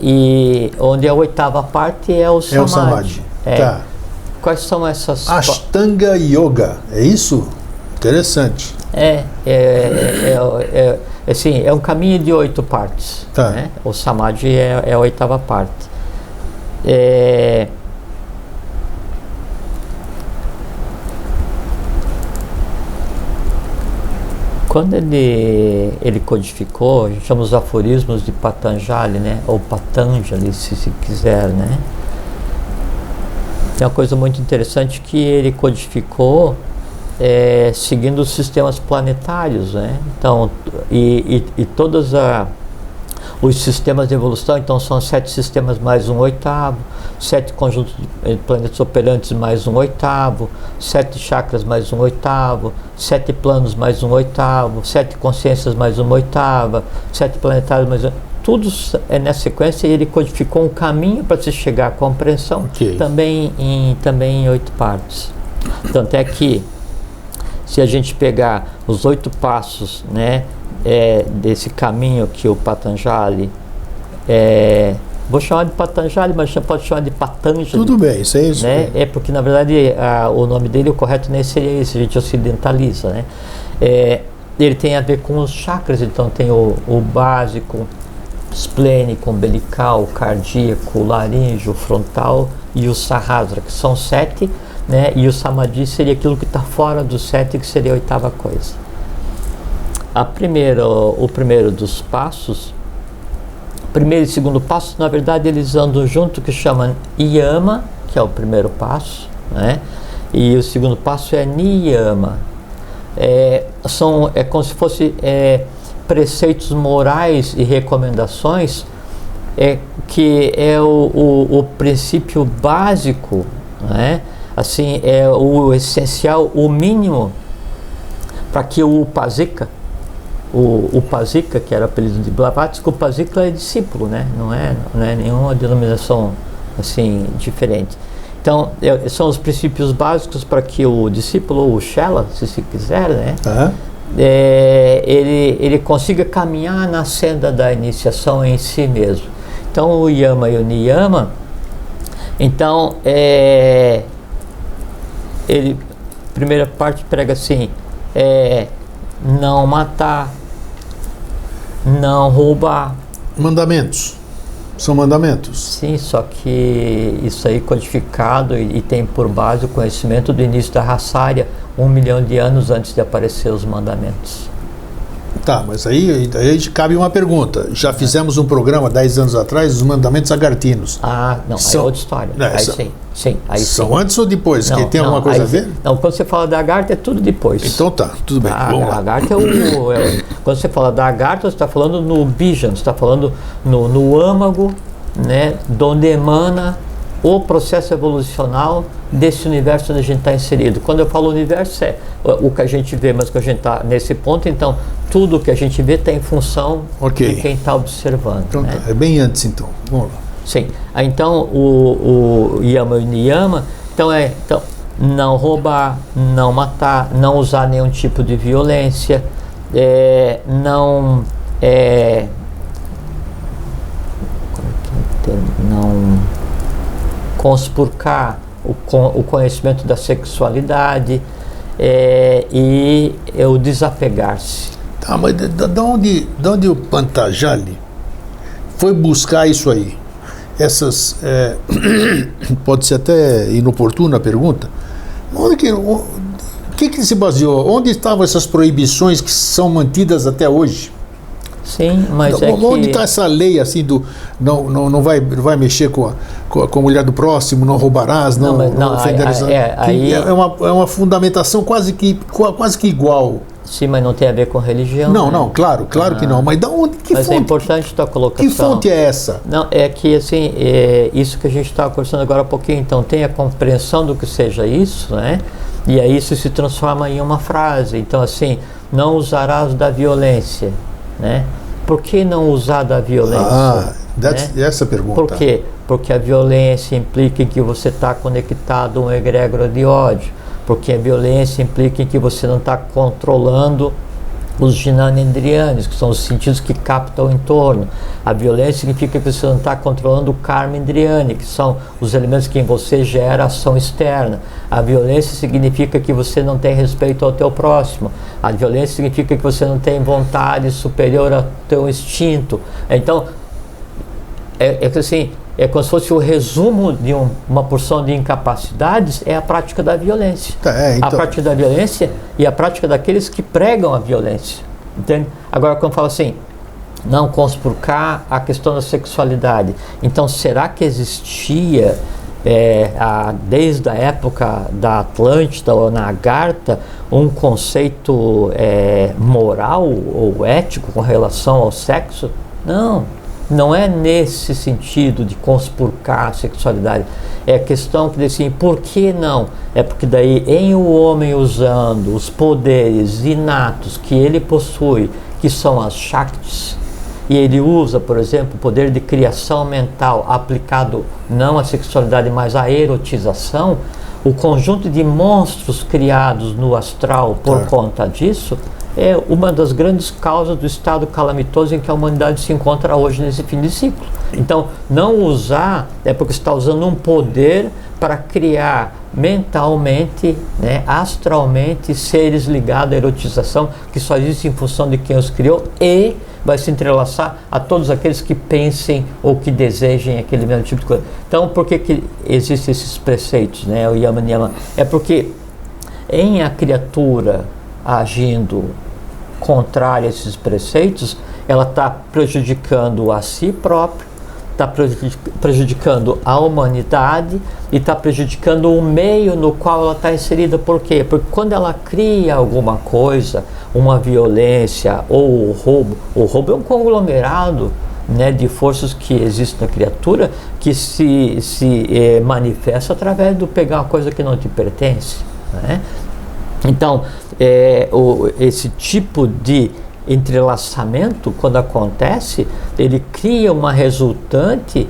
E onde a 8ª parte é o Samadhi. É o Samadhi. Tá. Quais são essas... Ashtanga Yoga, é isso? Interessante. Assim, é um caminho de 8 partes. Tá. Né? O Samadhi é a 8ª parte. Quando ele codificou, a gente chama os aforismos de Patanjali, né? Ou Patanjali, se quiser, né? Tem uma coisa muito interessante que ele codificou seguindo os sistemas planetários, né? Então, e todos os sistemas de evolução, então são 7 sistemas mais 1/8, 7 conjuntos de planetas operantes mais 1/8, 7 chakras mais 1/8, 7 planos mais 1/8, 7 consciências mais 1/8, 7 planetários mais 1/8. Tudo é nessa sequência e ele codificou um caminho para se chegar à compreensão, também em 8 partes. Tanto é que, se a gente pegar os 8 passos, né, desse caminho que o Patanjali, vou chamar de Patanjali, mas pode chamar de Patanjali. Tudo bem, isso é isso. Né? Porque, na verdade, o nome dele, o correto nem seria esse, a gente ocidentaliza, né? Ele tem a ver com os chakras, então tem o básico, esplênico, umbilical, cardíaco, laríngeo, frontal e o Sahasrara, que são 7, né? E o Samadhi seria aquilo que está fora dos 7, que seria a 8ª coisa. O primeiro dos passos, primeiro e segundo passo, na verdade eles andam junto, que chamam Yama, que é o primeiro passo, né? E o segundo passo é Niyama. É como se fosse preceitos morais e recomendações, que é o princípio básico, né? Assim, é o essencial, o mínimo, para que o Upasika, que era o apelido de Blavatsky, o Upasika é discípulo, né? Não é nenhuma denominação assim diferente. Então, são os princípios básicos para que o discípulo, ou o Shela, se quiser, né? Ele consiga caminhar na senda da iniciação em si mesmo. Então, o Yama e o Niyama, então, ele, primeira parte prega assim, não matar, não roubar. Mandamentos. São mandamentos. Sim, só que isso aí codificado e tem por base o conhecimento do início da raça ária, 1 milhão de anos antes de aparecer os mandamentos. Tá, mas aí cabe uma pergunta. Já fizemos um programa 10 anos atrás, os mandamentos agartinos. Não, aí é outra história. Aí sim. São antes ou depois? Não, que tem alguma coisa a ver? Não, quando você fala da Agartha é tudo depois. Então tá, tudo bem. Vamos lá. A Agartha quando você fala da Agartha, você está falando no Bijan, você está falando no âmago, né, donde emana o processo evolucional desse universo onde a gente está inserido. Quando eu falo universo, é o que a gente vê, mas que a gente está nesse ponto, então tudo que a gente vê está em função de quem está observando. Então, né? É bem antes, então. Vamos lá. Sim. Então, o Yama e o Niyama, então não roubar, não matar, não usar nenhum tipo de violência, não conspurcar o conhecimento da sexualidade e o desapegar-se. Tá, mas de onde o Patanjali foi buscar isso aí? Essas pode ser até inoportuna a pergunta. O que se baseou? Onde estavam essas proibições que são mantidas até hoje? Sim, mas onde está essa lei assim do não vai mexer com a mulher do próximo, não roubarás, não ofenderás? É uma fundamentação quase que igual. Sim, mas não tem a ver com religião. Não, claro que não. Mas da onde? Mas fonte? É importante a tua colocação. Que fonte é essa? Não, é que assim, isso que a gente estava conversando agora há pouquinho, então tem a compreensão do que seja isso, né? E aí isso se transforma em uma frase. Então assim, não usarás da violência, né? Por que não usar da violência? Essa pergunta. Por quê? Porque a violência implica em que você está conectado a um egrégora de ódio. Porque a violência implica em que você não está controlando os jnanendriyanas, que são os sentidos que captam o entorno. A violência significa que você não está controlando o karma indriyani, que são os elementos que em você gera ação externa. A violência significa que você não tem respeito ao teu próximo. A violência significa que você não tem vontade superior ao teu instinto. Então, assim, é como se fosse o resumo de uma porção de incapacidades, é a prática da violência. Então. A prática da violência e a prática daqueles que pregam a violência. Entende? Agora, quando fala assim, não conspurcar a questão da sexualidade. Então, será que existia, desde a época da Atlântida ou na Agartha, um conceito moral ou ético com relação ao sexo? Não é nesse sentido de conspurcar a sexualidade. É a questão que diz assim, por que não? É porque daí em o homem usando os poderes inatos que ele possui, que são as Shaktis, e ele usa, por exemplo, o poder de criação mental aplicado não à sexualidade, mas à erotização, o conjunto de monstros criados no astral por conta disso, é uma das grandes causas do estado calamitoso em que a humanidade se encontra hoje nesse fim de ciclo. Então, não usar é porque está usando um poder para criar mentalmente, astralmente, seres ligados à erotização, que só existe em função de quem os criou e vai se entrelaçar a todos aqueles que pensem ou que desejem aquele mesmo tipo de coisa. Então, por que existem esses preceitos, o Yama Niyama? É porque em a criatura agindo contrária a esses preceitos, ela está prejudicando a si própria, está prejudicando a humanidade e está prejudicando o meio no qual ela está inserida. Por quê? Porque quando ela cria alguma coisa, uma violência ou o roubo é um conglomerado de forças que existem na criatura que se manifesta através do pegar uma coisa que não te pertence, Então, esse tipo de entrelaçamento, quando acontece, ele cria uma resultante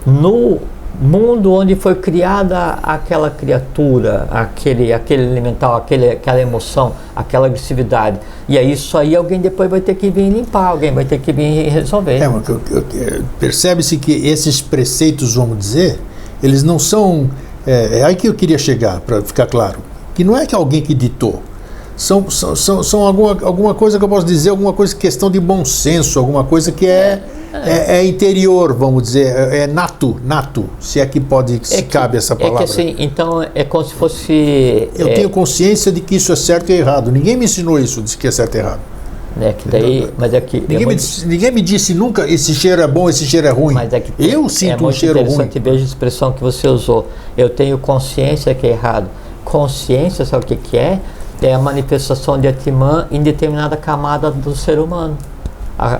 no mundo onde foi criada aquela criatura, aquele elemental, aquela emoção, aquela agressividade. E aí isso aí alguém depois vai ter que vir limpar, alguém vai ter que vir resolver. Percebe-se que esses preceitos, vamos dizer, eles não são... É aí que eu queria chegar, para ficar claro. Que não é que alguém que ditou. São alguma coisa que eu posso dizer, alguma coisa, questão de bom senso, alguma coisa que é interior, vamos dizer, é nato, se é que cabe essa palavra. É que assim, então é como se fosse... Eu tenho consciência de que isso é certo e errado. Ninguém me ensinou isso, de que é certo e errado. Que daí, mas é que ninguém me disse nunca esse cheiro é bom, esse cheiro é ruim. Mas é que eu sinto um cheiro ruim. É muito interessante, veja a expressão que você usou. Eu tenho consciência que é errado. Consciência, sabe o que é? É a manifestação de Atman em determinada camada do ser humano.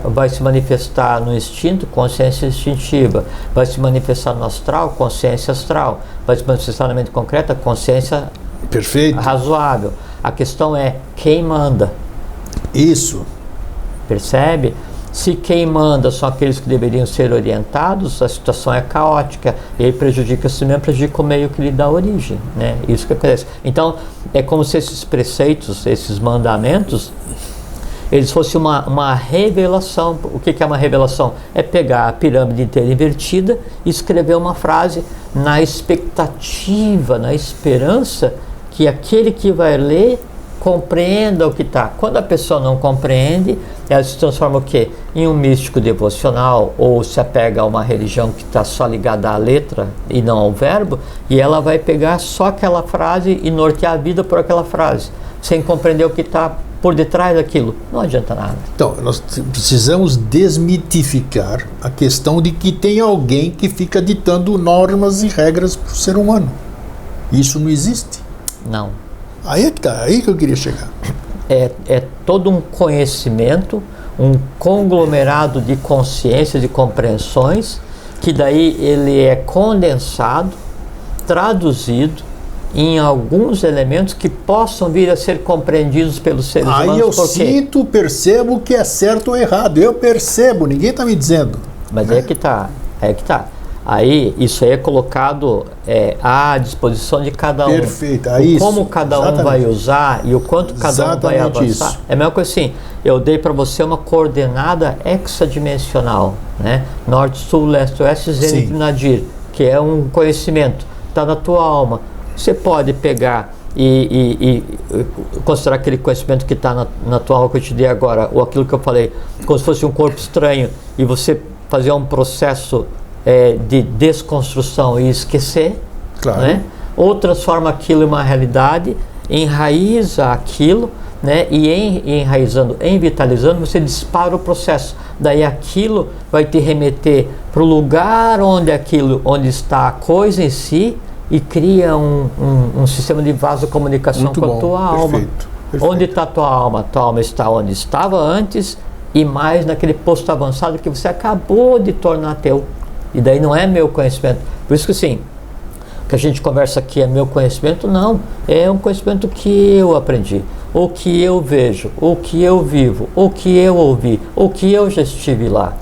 vai se manifestar no instinto, consciência instintiva, vai se manifestar no astral, consciência astral, vai se manifestar na mente concreta, consciência Perfeito. razoável. A questão é quem manda. Isso. Percebe? Se quem manda são aqueles que deveriam ser orientados, a situação é caótica, e aí prejudica si mesmo, prejudica o meio que lhe dá origem, né? Isso que acontece. Então, é como se esses preceitos, esses mandamentos, eles fossem uma revelação. O que é uma revelação? É pegar a pirâmide inteira invertida e escrever uma frase na expectativa, na esperança que aquele que vai ler compreenda o que está. Quando a pessoa não compreende, ela se transforma o quê? Em um místico devocional, ou se apega a uma religião que está só ligada à letra e não ao verbo, e ela vai pegar só aquela frase e nortear a vida por aquela frase, sem compreender o que está por detrás daquilo. Não adianta nada. Então, nós precisamos desmitificar a questão de que tem alguém que fica ditando normas e regras para o ser humano. Isso não existe. Não. Aí é que tá, aí que eu queria chegar. É todo um conhecimento, um conglomerado de consciências e compreensões, que daí ele é condensado, traduzido em alguns elementos que possam vir a ser compreendidos pelos seres humanos. Aí eu percebo que é certo ou errado. Eu percebo, ninguém está me dizendo. Mas é que tá, Aí, isso aí é colocado à disposição de cada um. Perfeito. Aí como cada um vai usar e o quanto cada um vai avançar. Isso. É a mesma coisa assim, eu dei para você uma coordenada hexadimensional, né? Norte, sul, leste, oeste, zenit e nadir, que é um conhecimento, está na tua alma. Você pode pegar e considerar aquele conhecimento que está na tua alma que eu te dei agora, ou aquilo que eu falei, como se fosse um corpo estranho, e você fazer um processo de desconstrução e esquecer, claro, né? Ou transforma aquilo em uma realidade, enraiza aquilo, né? E enraizando, vitalizando, você dispara o processo. Daí aquilo vai te remeter para o lugar onde está a coisa em si e cria um sistema de vasocomunicação muito com a bom. tua alma. Perfeito. Onde está a tua alma? Tua alma está onde estava antes e mais naquele posto avançado que você acabou de tornar teu. E daí não é meu conhecimento. Por isso que sim, que a gente conversa aqui é meu conhecimento, não. É um conhecimento que eu aprendi, ou que eu vejo, ou que eu vivo, ou que eu ouvi, ou que eu já estive lá,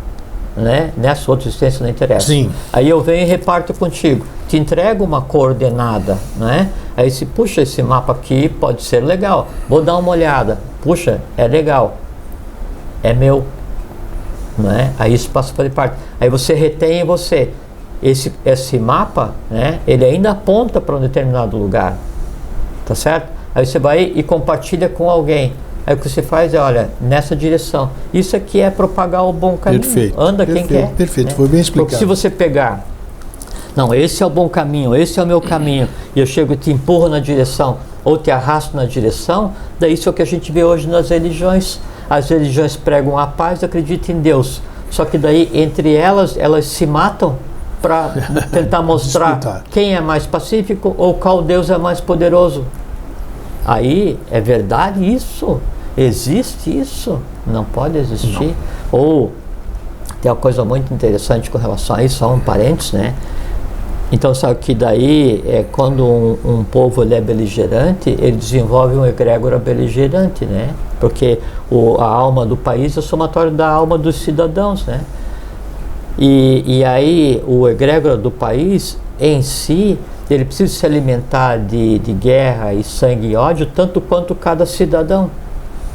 né? Nessa outra existência não interessa. Sim. Aí eu venho e reparto contigo, te entrego uma coordenada, né? Aí se puxa, esse mapa aqui pode ser legal, vou dar uma olhada, puxa, é legal, é meu. Né? Aí isso passa para parte. Aí você retém em você esse mapa, né? Ele ainda aponta para um determinado lugar, tá certo? Aí você vai e compartilha com alguém. Aí o que você faz é, olha, nessa direção. Isso aqui é propagar o bom caminho. Perfeito. Anda perfeito, quem quer. Perfeito, né? Foi bem explicado. Porque se você pegar, não, esse é o bom caminho, esse é o meu caminho, e eu chego e te empurro na direção, ou te arrasto na direção, daí isso é o que a gente vê hoje nas religiões. As religiões pregam a paz, acreditam em Deus. Só que daí, entre elas se matam para tentar mostrar quem é mais pacífico ou qual Deus é mais poderoso. Aí, é verdade isso? Existe isso? Não pode existir. Não. Ou, tem uma coisa muito interessante com relação a isso, só um parênteses, né? Então, sabe que daí, quando um povo ele é beligerante, ele desenvolve um egrégora beligerante, né? Porque a alma do país é o somatório da alma dos cidadãos, né? E aí, o egrégora do país, em si, ele precisa se alimentar de guerra e sangue e ódio, tanto quanto cada cidadão.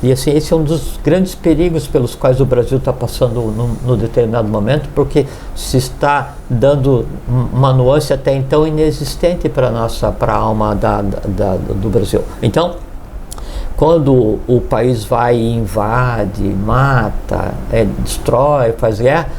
E assim, esse é um dos grandes perigos pelos quais o Brasil está passando no determinado momento, porque se está dando uma nuance até então inexistente para a alma do Brasil. Então, quando o país vai e invade, mata, destrói, faz guerra,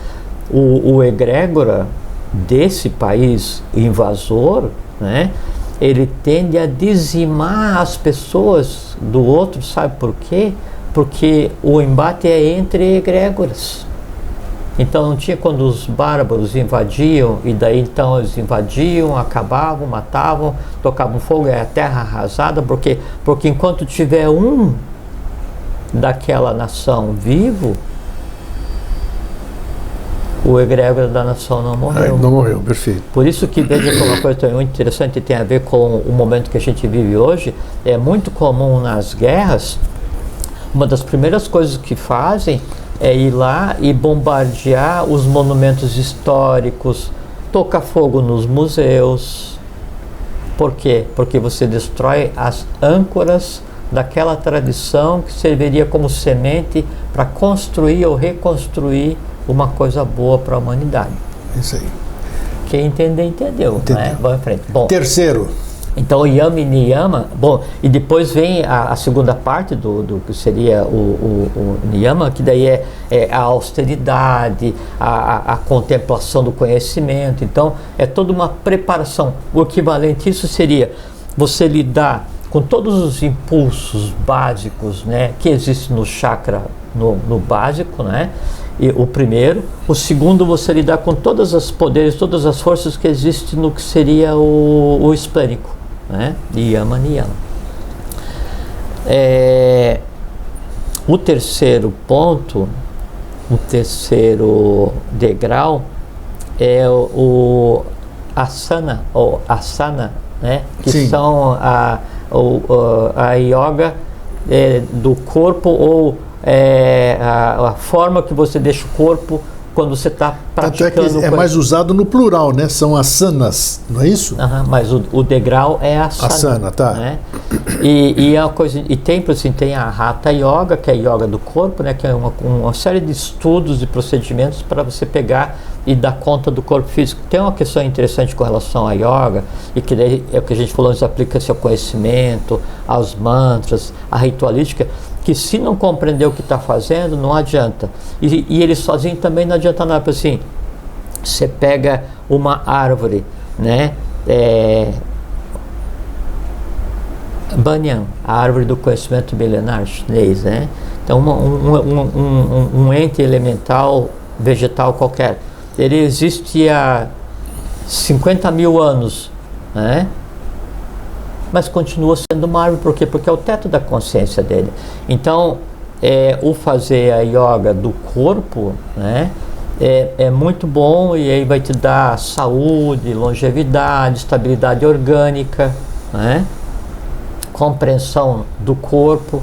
o egrégora desse país invasor, né, ele tende a dizimar as pessoas do outro, sabe por quê? Porque o embate é entre egrégoras. Então não tinha quando os bárbaros invadiam, e daí então eles invadiam, acabavam, matavam, tocavam fogo, é a terra arrasada, porque enquanto tiver um daquela nação vivo, o egrégora da nação não morreu. Não morreu, perfeito. Por isso que, veja como uma coisa muito interessante, tem a ver com o momento que a gente vive hoje. É muito comum nas guerras, uma das primeiras coisas que fazem é ir lá e bombardear os monumentos históricos, tocar fogo nos museus. Por quê? Porque você destrói as âncoras daquela tradição que serviria como semente para construir ou reconstruir uma coisa boa para a humanidade. Isso aí. Quem entender, entendeu. Né? Vamos em frente. Bom, terceiro. Então, Yama e Niyama, bom, e depois vem a segunda parte do que seria o Niyama, que daí é a austeridade, a contemplação do conhecimento. Então, é toda uma preparação. O equivalente a isso seria você lidar com todos os impulsos básicos, né, que existem no chakra, no básico, né? E o primeiro. O segundo, você lidar com todos os poderes, todas as forças que existem no que seria o esplênico, né? Yama, Niyama. O terceiro ponto, o terceiro degrau é o asana, ou asana, né? Que Sim. são a yoga do corpo, ou a forma que você deixa o corpo quando você está praticando. Tanto é que é mais usado no plural, né? São asanas, não é isso? Mas o degrau é asana. Asana, tá. Né? E é uma coisa, e tem a Hatha Yoga, que é a yoga do corpo, né? Que é uma série de estudos e procedimentos para você pegar e dar conta do corpo físico. Tem uma questão interessante com relação à yoga, e que daí é o que a gente falou, aplica-se ao conhecimento, aos mantras, à ritualística, que se não compreender o que está fazendo, não adianta. E ele sozinho também não adianta nada. Porque assim, você pega uma árvore, né? Banyan, a árvore do conhecimento milenar chinês, né? Então, um ente elemental, vegetal qualquer, ele existe há 50 mil anos, né? Mas continua sendo uma árvore. Por quê? Porque é o teto da consciência dele. Então, o fazer a yoga do corpo, né, é muito bom, e aí vai te dar saúde, longevidade, estabilidade orgânica, né, compreensão do corpo,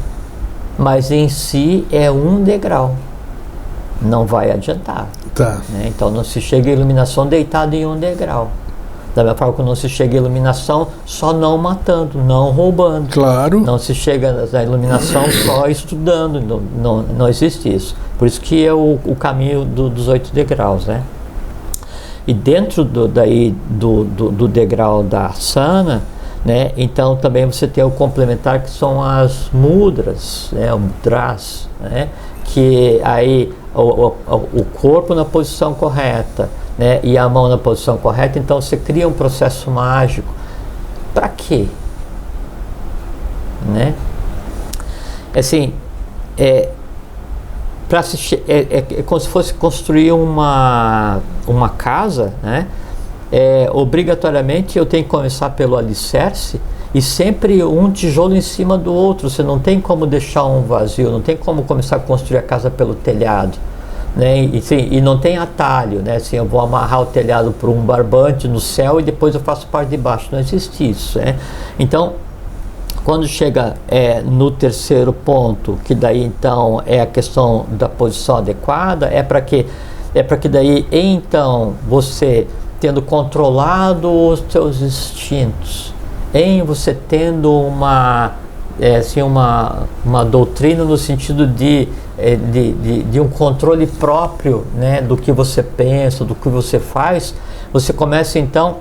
mas em si é um degrau. Não vai adiantar. Tá. Né? Então não se chega à iluminação deitado em um degrau. Da mesma forma que não se chega à iluminação só não matando, não roubando. Claro. Não se chega à iluminação só estudando. Não existe isso. Por isso que é o caminho dos 8 degraus, né? E dentro do degrau da asana, né? Então também você tem o complementar, que são as mudras, né? O mudras, né? Que aí o corpo na posição correta, né, e a mão na posição correta. Então você cria um processo mágico. Para quê? Né? Assim, é como se fosse construir uma casa, né? Obrigatoriamente eu tenho que começar pelo alicerce, e sempre um tijolo em cima do outro. Você não tem como deixar um vazio, não tem como começar a construir a casa pelo telhado, né? E não tem atalho, né? Assim, eu vou amarrar o telhado por um barbante no céu e depois eu faço a parte de baixo. Não existe isso, né? Então, quando chega no terceiro ponto, que daí então é a questão da posição adequada, é para que daí então você, tendo controlado os seus instintos, você tendo uma doutrina no sentido de um controle próprio, né, do que você pensa, do que você faz, você começa então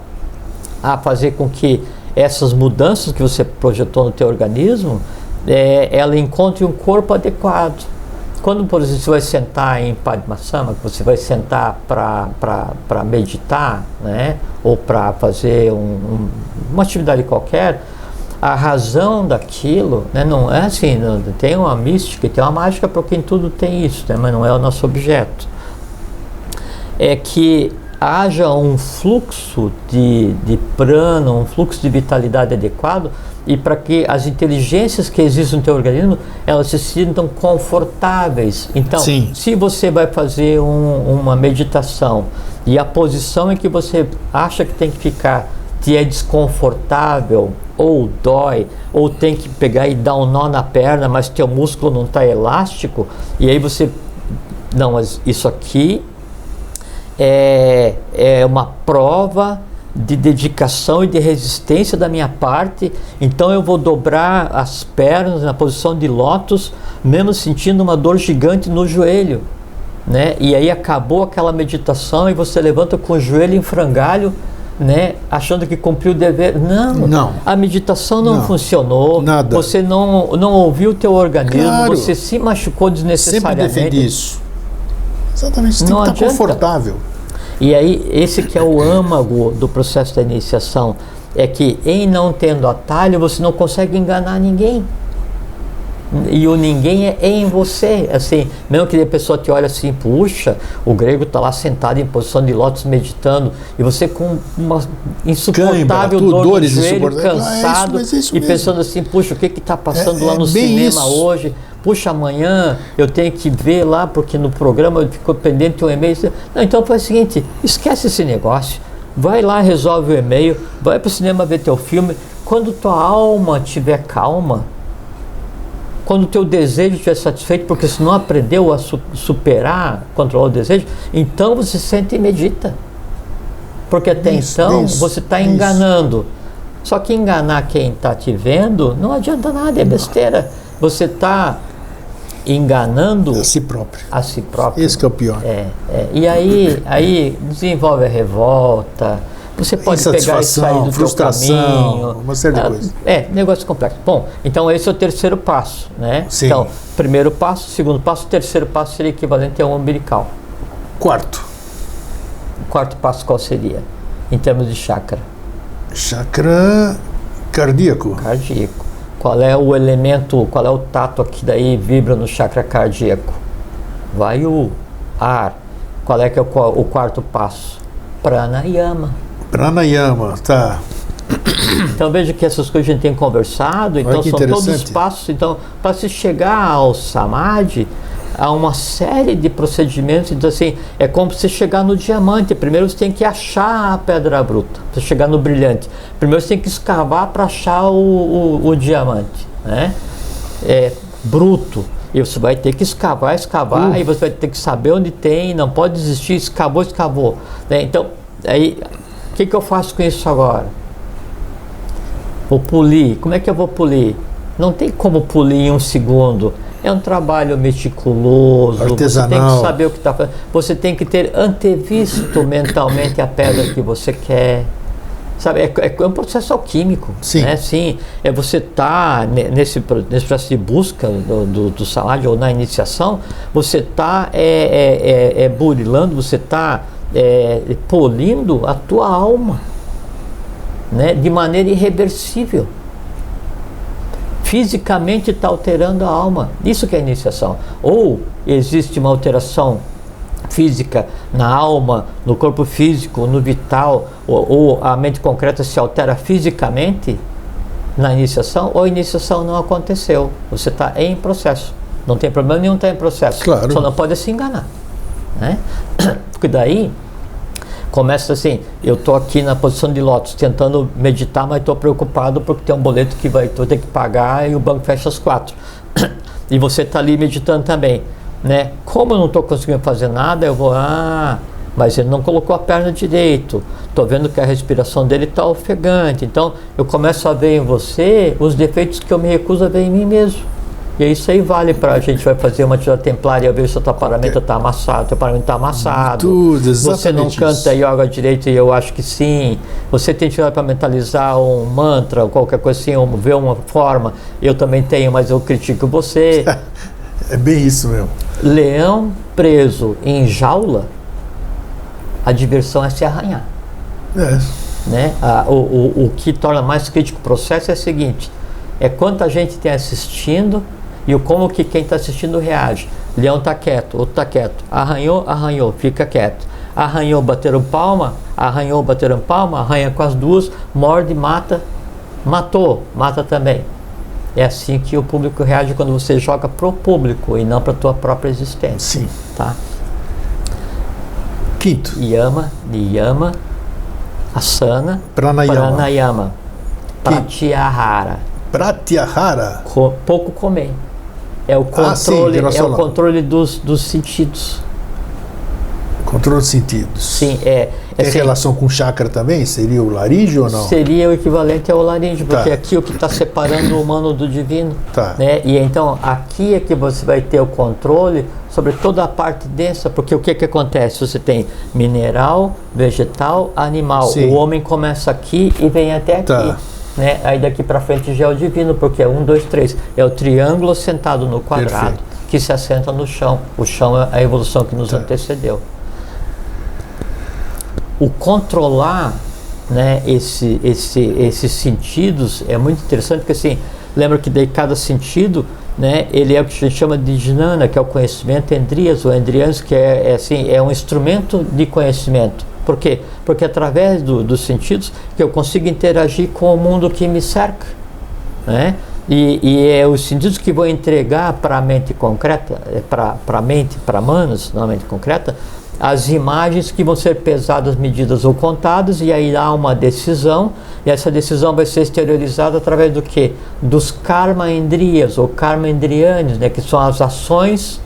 a fazer com que essas mudanças que você projetou no teu organismo, ela encontre um corpo adequado. Quando, por exemplo, você vai sentar em Padmasana, que você vai sentar para meditar, né, ou para fazer uma atividade qualquer, a razão daquilo, né, não é assim, tem uma mística, tem uma mágica para quem tudo tem isso, né, mas não é o nosso objeto. É que haja um fluxo de prana, um fluxo de vitalidade adequado, e para que as inteligências que existem no teu organismo, elas se sintam confortáveis. Então, Sim. se você vai fazer uma meditação e a posição em que você acha que tem que ficar te é desconfortável, ou dói, ou tem que pegar e dar um nó na perna, mas teu músculo não está elástico, e aí você... Não, mas isso aqui é uma prova de dedicação e de resistência da minha parte, então eu vou dobrar as pernas na posição de lótus, mesmo sentindo uma dor gigante no joelho, né? E aí acabou aquela meditação e você levanta com o joelho em frangalho, né? Achando que cumpriu o dever. Não. A meditação não funcionou. Nada. Você não ouviu o teu organismo, Claro. Você se machucou desnecessariamente. Sempre defendi isso. Exatamente, você tem que estar confortável. E aí, esse que é o âmago do processo da iniciação, é que em não tendo atalho, você não consegue enganar ninguém. E o ninguém é em você. Assim, mesmo que a pessoa te olhe assim, puxa, o grego está lá sentado em posição de lótus meditando, e você com uma insuportável dor no joelho, cansado, e pensando assim, puxa, o que está passando lá no cinema hoje? Puxa, amanhã eu tenho que ver lá, porque no programa eu fico pendente de um e-mail. Não, então faz o seguinte, esquece esse negócio, vai lá, resolve o e-mail, vai para o cinema ver teu filme. Quando tua alma estiver calma, quando o teu desejo estiver satisfeito, porque se não aprendeu a superar, controlar o desejo, então você sente e medita. Porque até então você está enganando. Só que enganar quem está te vendo não adianta nada, é besteira. Você está enganando a si próprio. A si próprio. Esse que é o pior. E aí desenvolve a revolta. Você pode pegar e sair do frustração, teu caminho. Uma série de coisas. Negócio complexo. Bom, então esse é o terceiro passo, né? Sim. Então, primeiro passo, segundo passo, terceiro passo seria equivalente ao umbilical. Quarto. O quarto passo qual seria? Em termos de chakra? Chakra cardíaco. Cardíaco. Qual é o elemento, qual é o tato que daí vibra no chakra cardíaco? Vai o ar. Qual é que é o quarto passo? Pranayama. Pranayama, tá. Então veja que essas coisas a gente tem conversado, então são todos os passos. Então, para se chegar ao Samadhi, há uma série de procedimentos. Então, assim, é como você chegar no diamante. Primeiro você tem que achar a pedra bruta, para chegar no brilhante. Primeiro você tem que escavar para achar o diamante, né? É bruto. E você vai ter que escavar, e você vai ter que saber onde tem, não pode desistir, escavou, né? Então, aí, o que eu faço com isso agora? Vou polir. Como é que eu vou polir? Não tem como polir em um segundo. É um trabalho meticuloso, artesanal. Você tem que saber o que está fazendo. Você tem que ter antevisto mentalmente a pedra que você quer. Sabe, é um processo alquímico. Sim. Né? Sim, você está nesse processo de busca do Samadhi, ou na iniciação, você está burilando, você está polindo a tua alma, né? De maneira irreversível. Fisicamente está alterando a alma. Isso que é iniciação. Ou existe uma alteração física na alma, no corpo físico, no vital, ou a mente concreta se altera fisicamente na iniciação, ou a iniciação não aconteceu. Você está em processo. Não tem problema nenhum estar em processo. Claro. Só não pode se enganar, né? Porque daí começa assim, eu estou aqui na posição de lótus tentando meditar, mas estou preocupado porque tem um boleto que vou ter que pagar e o banco fecha às 4. E você está ali meditando também, né? Como eu não estou conseguindo fazer nada, eu vou, mas ele não colocou a perna direito, estou vendo que a respiração dele está ofegante, então eu começo a ver em você os defeitos que eu me recuso a ver em mim mesmo. E isso aí vale para a gente vai fazer uma atividade templária e ver se o teu paramento está amassado, teu paramento está amassado. Tudo, você não canta yoga direito e eu acho que sim. Você tem dificuldade para mentalizar um mantra ou qualquer coisa assim, ou ver uma forma. Eu também tenho, mas eu critico você. É bem isso mesmo. Leão preso em jaula, a diversão é se arranhar. Né? O que torna mais crítico o processo é o seguinte: é quanta gente tem assistindo e como que quem está assistindo reage. Leão está quieto, outro está quieto. Arranhou, fica quieto. arranhou, bateram palma, arranhou, bateram palma, arranha com as duas, morde, mata, matou, mata também. É assim que o público reage quando você joga pro público e não para tua própria existência. Sim. Tá? Quinto. Yama, Niyama, Asana, Pranayama, Pratyahara. Pratyahara. Pouco comer. É o controle, é o controle dos sentidos. Controle dos sentidos. Sim, tem assim, relação com chakra também? Seria o laríngeo ou não? Seria o equivalente ao laríngeo, porque aqui é o que está separando o humano do divino. Tá. Né? E então aqui é que você vai ter o controle sobre toda a parte densa, porque o que acontece? Você tem mineral, vegetal, animal. Sim. O homem começa aqui e vem até aqui. Tá. Né? Aí daqui para frente já é o divino, porque é 1, 2, 3. É o triângulo sentado no quadrado. Perfeito. Que se assenta no chão. O chão é a evolução que nos antecedeu. O controlar, né, esses sentidos é muito interessante, porque assim, lembra que de cada sentido, né, ele é o que a gente chama de jnana, que é o conhecimento endrias ou endrianos, que é um instrumento de conhecimento. Por quê? Porque através dos sentidos que eu consigo interagir com o mundo que me cerca, né? E é os sentidos que vão entregar para a mente concreta, para a mente, para manos, não a mente concreta, as imagens que vão ser pesadas, medidas ou contadas, e aí há uma decisão, e essa decisão vai ser exteriorizada através do quê? Dos karma endrias ou karma endrianes, né? Que são as ações,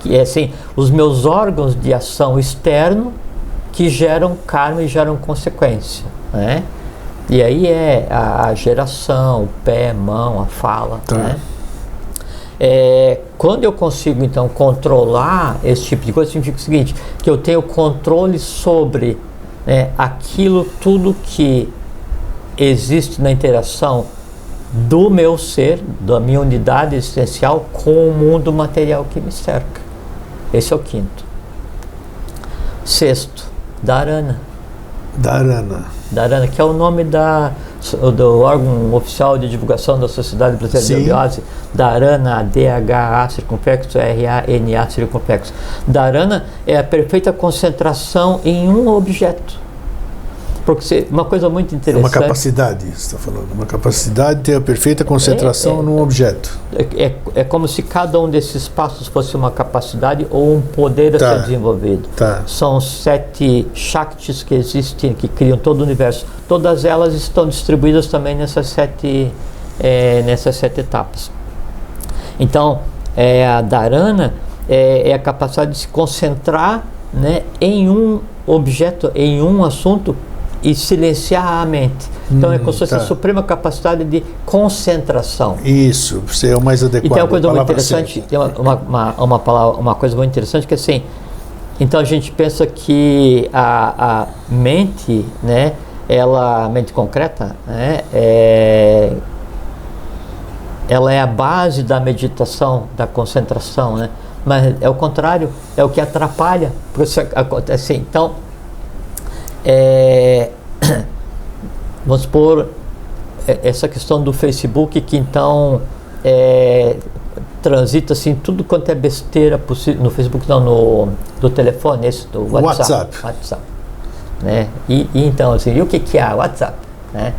que é assim, os meus órgãos de ação externo que geram karma e geram consequência, né? E aí é a geração, o pé, mão, a fala, né? Quando eu consigo então controlar esse tipo de coisa, significa o seguinte, que eu tenho controle sobre, né, aquilo tudo que existe na interação do meu ser, da minha unidade existencial com o mundo material que me cerca. Esse é o quinto. Sexto, Dharana. Dharana, que é o nome do órgão oficial de divulgação da Sociedade Brasileira de Biose. Dharana, D-H-A circunflexo, R-A-N-A circunflexo. Dharana é a perfeita concentração em um objeto. Porque uma coisa muito interessante... É uma capacidade, você está falando. Uma capacidade de ter a perfeita concentração num objeto. É como se cada um desses passos fosse uma capacidade ou um poder a ser desenvolvido. São 7 Shaktis que existem, que criam todo o universo. Todas elas estão distribuídas também nessas 7 etapas. Então, a Dharana é a capacidade de se concentrar, né, em um objeto, em um assunto, e silenciar a mente. Então é como se fosse a suprema capacidade de concentração. Isso, você é o mais adequado. E tem uma coisa muito interessante, tem uma coisa muito interessante que assim, então a gente pensa que a mente, né, a mente concreta, né, ela é a base da meditação, da concentração, né? Mas é o contrário, é o que atrapalha. Assim, então, vamos supor essa questão do Facebook, que então transita assim tudo quanto é besteira possível no Facebook, não, no telefone, esse do WhatsApp. Né? E então assim, e o que é WhatsApp, né?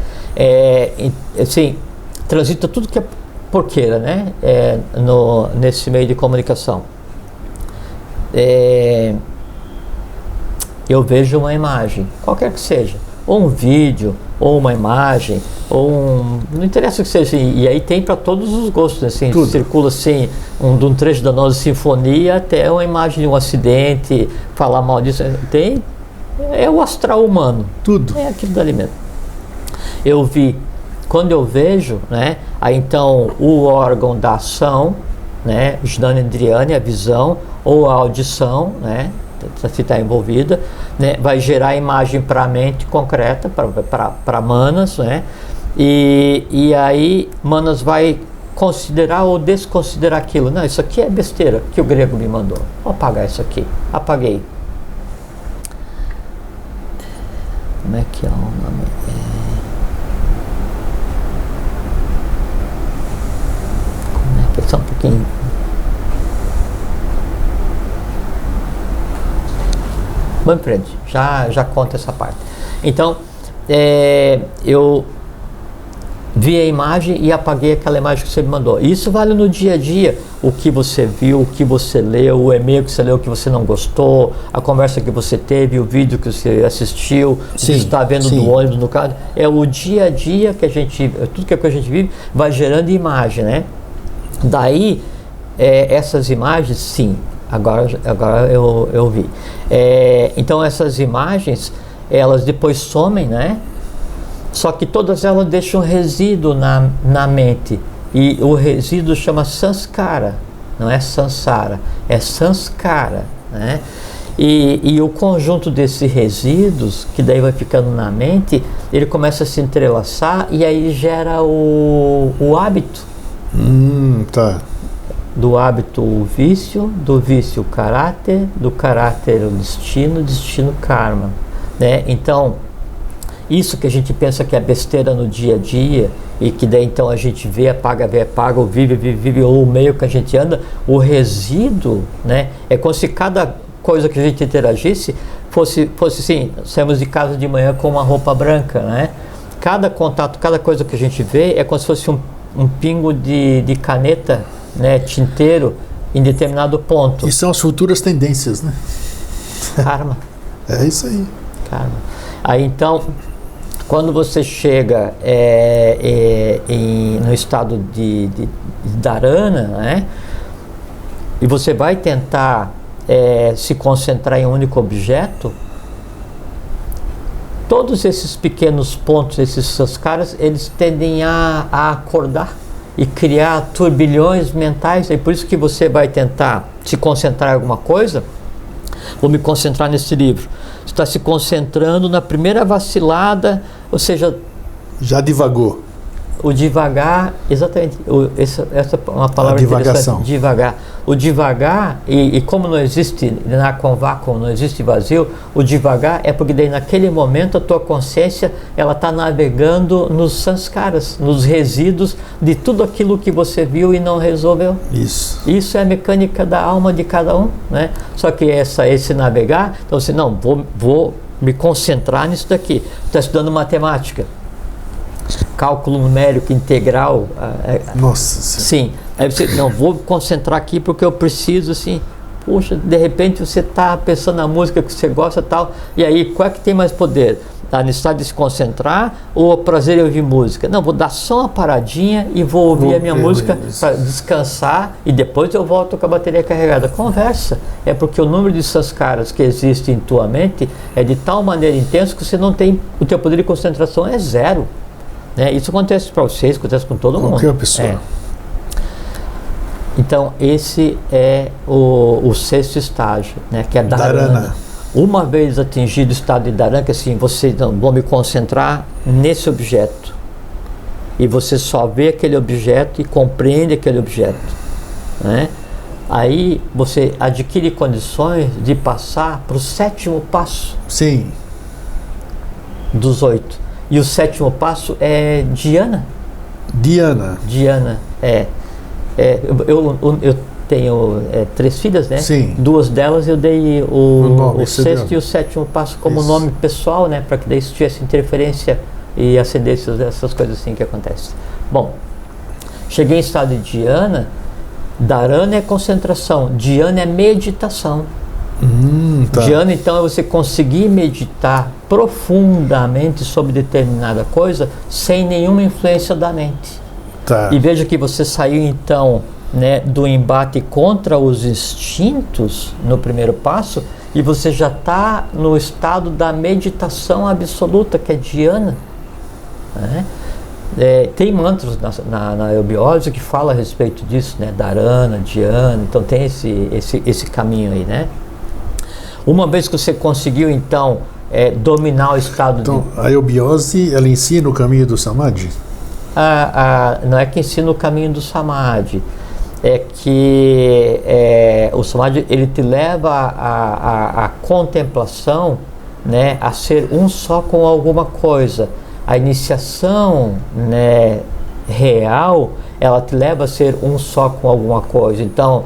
Assim, transita tudo que é porqueira, né? Nesse meio de comunicação. Eu vejo uma imagem, qualquer que seja, ou um vídeo, ou uma imagem, não interessa o que seja, assim, e aí tem para todos os gostos, assim, circula assim, de um trecho da nossa sinfonia até uma imagem de um acidente, falar mal disso, é o astral humano, tudo. É aquilo dali mesmo. Quando eu vejo, né, aí então o órgão da ação, né, Jnanendriyani, a visão, ou a audição, né, se está envolvida, né, vai gerar imagem para a mente concreta, para Manas, né, e aí Manas vai considerar ou desconsiderar aquilo. Não, isso aqui é besteira que o grego me mandou, vou apagar isso aqui. Apaguei. Como é que é o nome? Como é que é? Só um pouquinho. Vamos em frente, já conta essa parte. Então, eu vi a imagem e apaguei aquela imagem que você me mandou. Isso vale no dia a dia. O que você viu, o que você leu, o e-mail que você leu que você não gostou, a conversa que você teve, o vídeo que você assistiu, o que você está vendo no ônibus, no carro. É o dia a dia que a gente, tudo que a gente vive, vai gerando imagem, né? Daí, essas imagens, sim, agora eu vi. Então, essas imagens, elas depois somem, né? Só que todas elas deixam resíduo na mente. E o resíduo chama sanskara. Não é sansara, é sanskara, né? E o conjunto desses resíduos, que daí vai ficando na mente, ele começa a se entrelaçar e aí gera o hábito. Tá. Do hábito o vício, do vício o caráter, do caráter o destino o karma, né? Então, isso que a gente pensa que é besteira no dia a dia e que daí então a gente vê, apaga, ou vive, ou o meio que a gente anda, o resíduo, né? É como se cada coisa que a gente interagisse fosse assim, saímos de casa de manhã com uma roupa branca, né? Cada contato, cada coisa que a gente vê é como se fosse um pingo de caneta, né, tinteiro em determinado ponto. E são as futuras tendências, né? Karma. É isso aí. Karma. Aí então, quando você chega no estado de dharana, né, e você vai tentar se concentrar em um único objeto, todos esses pequenos pontos, esses sanskaras, eles tendem a acordar e criar turbilhões mentais. É por isso que você vai tentar se concentrar em alguma coisa. Vou me concentrar nesse livro. Você está se concentrando na primeira vacilada, ou seja... Já divagou. O devagar, exatamente, essa é uma palavra divagação. Interessante, devagar. O devagar, e como não existe com vácuo, não existe vazio, o devagar é porque daí naquele momento a tua consciência, ela está navegando nos sanskaras, nos resíduos de tudo aquilo que você viu e não resolveu. Isso é a mecânica da alma de cada um, né? Só que esse navegar, então você, não, vou me concentrar nisso daqui. Está estudando matemática, cálculo numérico integral. Nossa. Sim. Aí você, não, vou concentrar aqui porque eu preciso, assim. Puxa, de repente você está pensando na música que você gosta e tal. E aí, qual é que tem mais poder? A necessidade de se concentrar ou o prazer em ouvir música? Não, vou dar só uma paradinha e vou ouvir a minha música para descansar e depois eu volto com a bateria carregada. Conversa. É porque o número de sanskaras que existe em tua mente é de tal maneira intenso que você não tem, o teu poder de concentração é zero. Isso acontece para vocês, acontece com todo mundo. Qualquer pessoa. Então, esse é o sexto estágio, né, que é dharana. Uma vez atingido o estado de dharana, que assim, você não vou me concentrar nesse objeto. E você só vê aquele objeto e compreende aquele objeto, né? Aí você adquire condições de passar para o sétimo passo. Sim. Dos 8. E o sétimo passo é dhyana. Dhyana. Eu tenho 3 filhas, né? Sim. 2 delas eu dei o sexto e o sétimo passo como nome pessoal, né? Para que daí tivesse interferência e ascendência dessas coisas assim que acontecem. Bom, cheguei em estado de dhyana. Dharana é concentração, dhyana é meditação. Tá. Dhyana, então, é você conseguir meditar profundamente sobre determinada coisa sem nenhuma influência da mente. Tá. E veja que você saiu, então, né, do embate contra os instintos no primeiro passo e você já está no estado da meditação absoluta, que é dhyana, né? Tem mantras na eubiose que fala a respeito disso, né? Dharana, dhyana, então tem esse caminho aí, né? Uma vez que você conseguiu, então, dominar o estado a eubiose, ela ensina o caminho do samadhi? Não é que ensina o caminho do samadhi, é que o samadhi, ele te leva à contemplação, né, a ser um só com alguma coisa. A iniciação, né, real, ela te leva a ser um só com alguma coisa. Então,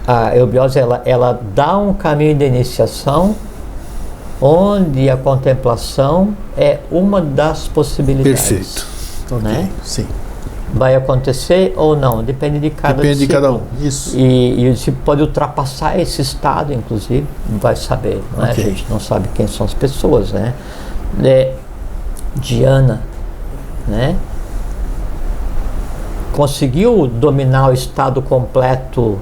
a eubiose, ela dá um caminho de iniciação, onde a contemplação é uma das possibilidades. Perfeito. Okay. Né? Sim. Vai acontecer ou não, depende de cada Depende discípulo. de cada um, isso. E o discípulo pode ultrapassar esse estado, inclusive, vai saber, né? Okay. A gente não sabe quem são as pessoas, né? Diana, né? Conseguiu dominar o estado completo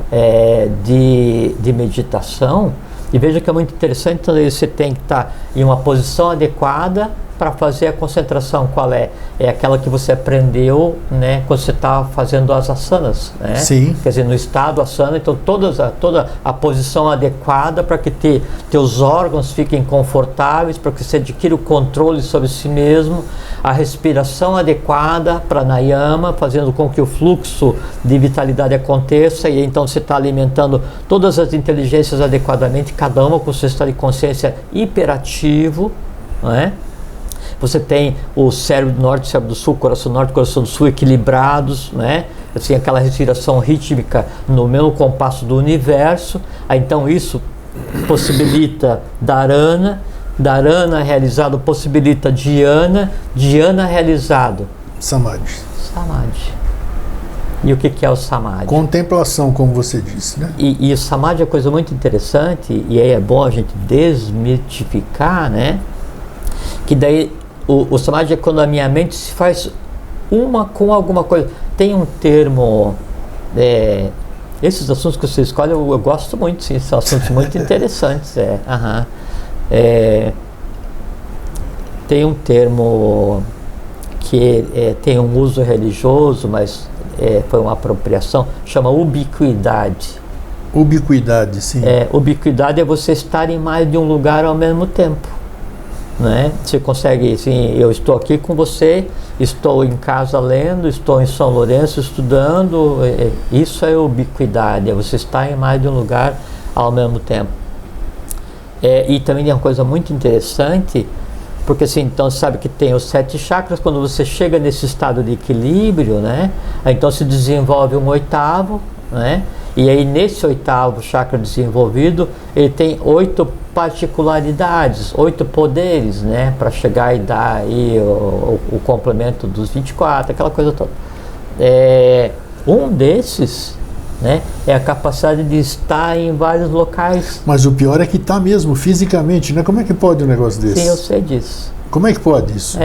de meditação, e veja que é muito interessante, então você tem que estar em uma posição adequada para fazer a concentração. Qual é? É aquela que você aprendeu, né, quando você está fazendo as asanas, né? Sim. Quer dizer, no estado asana, então toda a posição adequada para que teus órgãos fiquem confortáveis, para que você adquira o controle sobre si mesmo, a respiração adequada, pranayama, fazendo com que o fluxo de vitalidade aconteça, e então você está alimentando todas as inteligências adequadamente, cada uma com seu estado de consciência hiperativo, não é? Você tem o cérebro do norte, o cérebro do sul, coração do norte, coração do sul equilibrados, né? Assim, aquela respiração rítmica no mesmo compasso do universo. Aí, então isso possibilita dharana, dharana realizado possibilita dhyana, dhyana realizado Samadhi. samadhi. E o que é o samadhi? Contemplação, como você disse, né? E o samadhi é uma coisa muito interessante, e aí é bom a gente desmitificar, né? Que daí o samadhi é quando a minha mente se faz uma com alguma coisa. Tem um termo, esses assuntos que você escolhe eu gosto muito, sim, são assuntos muito interessantes. Tem um termo que tem um uso religioso, mas foi uma apropriação, chama ubiquidade. Ubiquidade, sim. Ubiquidade é você estar em mais de um lugar ao mesmo tempo. Né? Você consegue, assim, eu estou aqui com você, estou em casa lendo, estou em São Lourenço estudando, isso é ubiquidade, é você estar em mais de um lugar ao mesmo tempo. E também tem uma coisa muito interessante, porque assim, então você sabe que tem os 7 chakras, quando você chega nesse estado de equilíbrio, né? Então se desenvolve um 8º, né? E aí nesse 8º chakra desenvolvido, ele tem 8 particularidades, 8 poderes, né, para chegar e dar aí o complemento dos 24, aquela coisa toda. Um desses, né, é a capacidade de estar em vários locais. Mas o pior é que está mesmo, fisicamente, né? Como é que pode um negócio desse? Sim, eu sei disso. Como é que pode isso?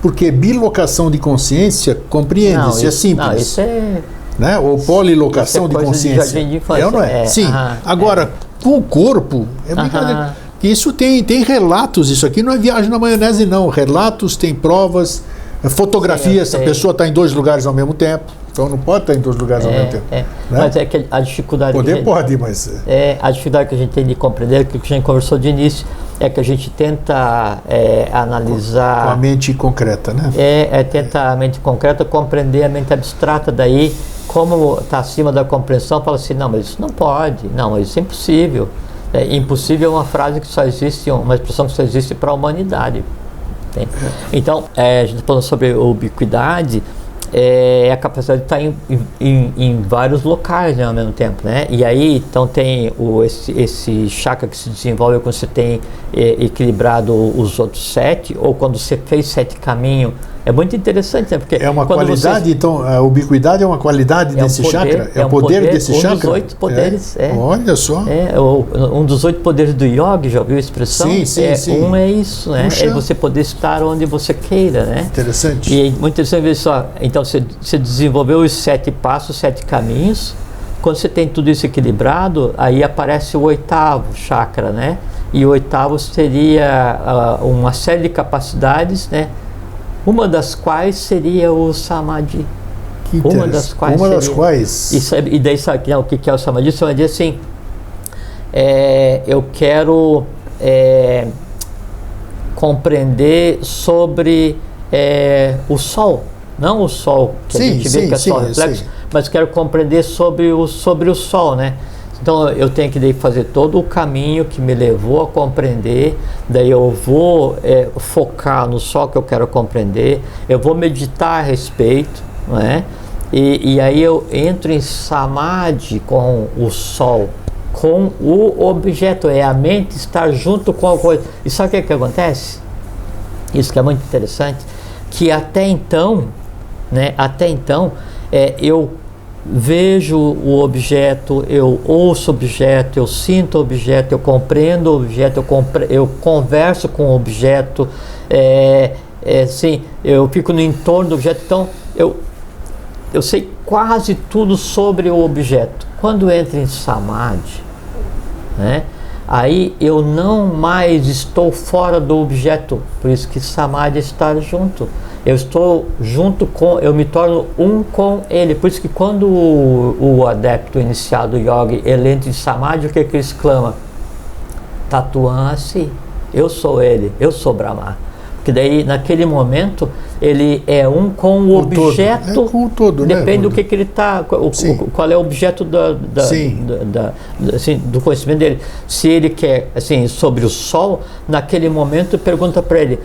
Porque bilocação de consciência, compreende-se, é simples. Não, isso é... Né? Ou polilocação de consciência. De jardim de infância. Ou não é? Sim. Agora, com o corpo, é brincadeira. Que isso tem relatos, isso aqui não é viagem na maionese, não. Relatos, tem provas, fotografias, a pessoa está em 2 lugares ao mesmo tempo. Então não pode estar em 2 lugares ao mesmo tempo. Né? Mas é que a dificuldade. Pode, mas. A dificuldade que a gente tem de compreender, que a gente conversou de início, é que a gente tenta analisar. Com a mente concreta, né? Tenta a mente concreta compreender a mente abstrata, daí, como está acima da compreensão, fala assim: não, mas isso não pode, não, mas isso é impossível. Impossível é uma frase que só existe, uma expressão que só existe para a humanidade. Então, a gente falando sobre ubiquidade, a capacidade de estar em vários locais, né, ao mesmo tempo, né? E aí, então tem esse chakra que se desenvolve quando você tem equilibrado os outros 7, ou quando você fez 7 caminhos. É muito interessante, né? Porque é uma qualidade, então, a ubiquidade é uma qualidade desse chakra? É o poder desse chakra? Um dos 8 poderes. Olha só. Um dos 8 poderes do yoga, já ouviu a expressão? Sim. Um é isso, né? É você poder estar onde você queira, né? Interessante. E é muito interessante ver só. Então, você desenvolveu os 7 passos, 7 caminhos. Quando você tem tudo isso equilibrado, aí aparece o 8º chakra, né? E o 8º seria uma série de capacidades, né? Uma das quais seria o samadhi. Uma das quais. E daí sabe o que é o samadhi? O samadhi é assim: eu quero compreender sobre o sol. Não o sol, que a gente vê que é só reflexo, mas quero compreender sobre o sol, né? Então eu tenho que fazer todo o caminho que me levou a compreender, daí eu vou focar no sol que eu quero compreender, eu vou meditar a respeito, né? E aí eu entro em samadhi com o sol, com o objeto, é a mente estar junto com a coisa. E sabe o que acontece? Isso que é muito interessante, que até então, né, eu vejo o objeto, eu ouço o objeto, eu sinto o objeto, eu compreendo o objeto, eu converso com o objeto, assim, eu fico no entorno do objeto, então eu sei quase tudo sobre o objeto. Quando entra em Samadhi, né, aí eu não mais estou fora do objeto, por isso que Samadhi é estar junto. Eu estou junto com, eu me torno um com ele. Por isso que quando o adepto iniciado yogi, ele entra em Samadhi, o que ele exclama? Tatuam-se, eu sou ele, eu sou Brahma. Porque daí, naquele momento, ele é um com o objeto. Todo. Com o todo, depende, né? do que ele está, qual é o objeto assim, do conhecimento dele. Se ele quer, assim, sobre o sol, naquele momento pergunta para ele: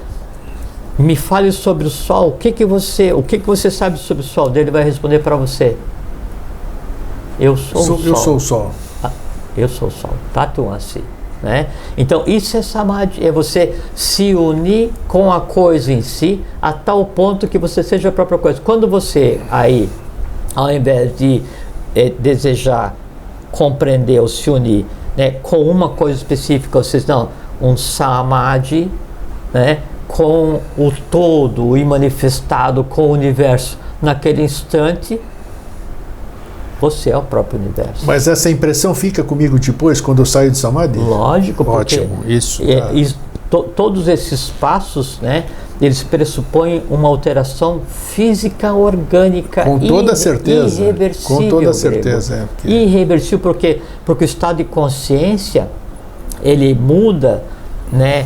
me fale sobre o sol, o que você sabe sobre o sol? Ele vai responder para você: eu sou o sol. Eu sou o sol. Eu sou o sol. Tatuam-se. Né? Então isso é Samadhi, é você se unir com a coisa em si a tal ponto que você seja a própria coisa. Quando você aí, ao invés de desejar compreender ou se unir, né, com uma coisa específica, ou seja, não, um Samadhi, né, com o todo e manifestado com o universo naquele instante, você é o próprio universo. Mas essa impressão fica comigo depois, quando eu saio de Samadhi? Lógico, porque ótimo, isso. Todos esses passos, né, eles pressupõem uma alteração física orgânica com toda certeza, irreversível. Com toda certeza. Irreversível, porque o estado de consciência, ele muda, né,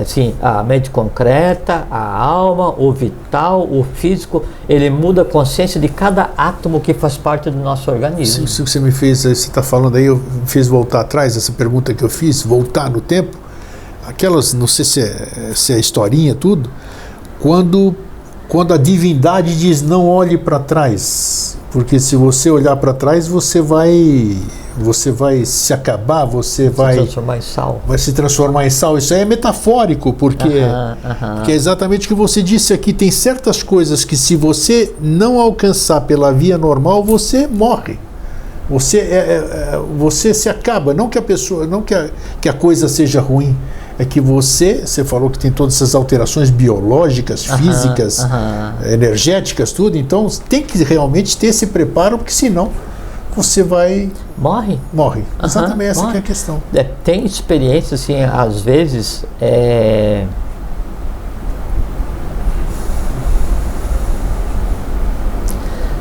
assim, a mente concreta, a alma, o vital, o físico, ele muda a consciência de cada átomo que faz parte do nosso organismo. Isso que você me fez, você está falando aí, eu me fez voltar atrás, essa pergunta que eu fiz, voltar no tempo, aquelas, não sei se é historinha, tudo, quando a divindade diz: não olhe para trás, porque se você olhar para trás, você vai se acabar, você vai transformar em sal. Vai se transformar em sal. Isso aí é metafórico, porque que é exatamente o que você disse aqui. Tem certas coisas que, se você não alcançar pela via normal, você morre. Você se acaba. Não que a pessoa, não que a coisa seja ruim, é que você falou que tem todas essas alterações biológicas, físicas, energéticas, tudo. Então tem que realmente ter esse preparo, porque senão você vai... Morre. Exatamente, essa que é a questão. Tem experiências, assim, às vezes...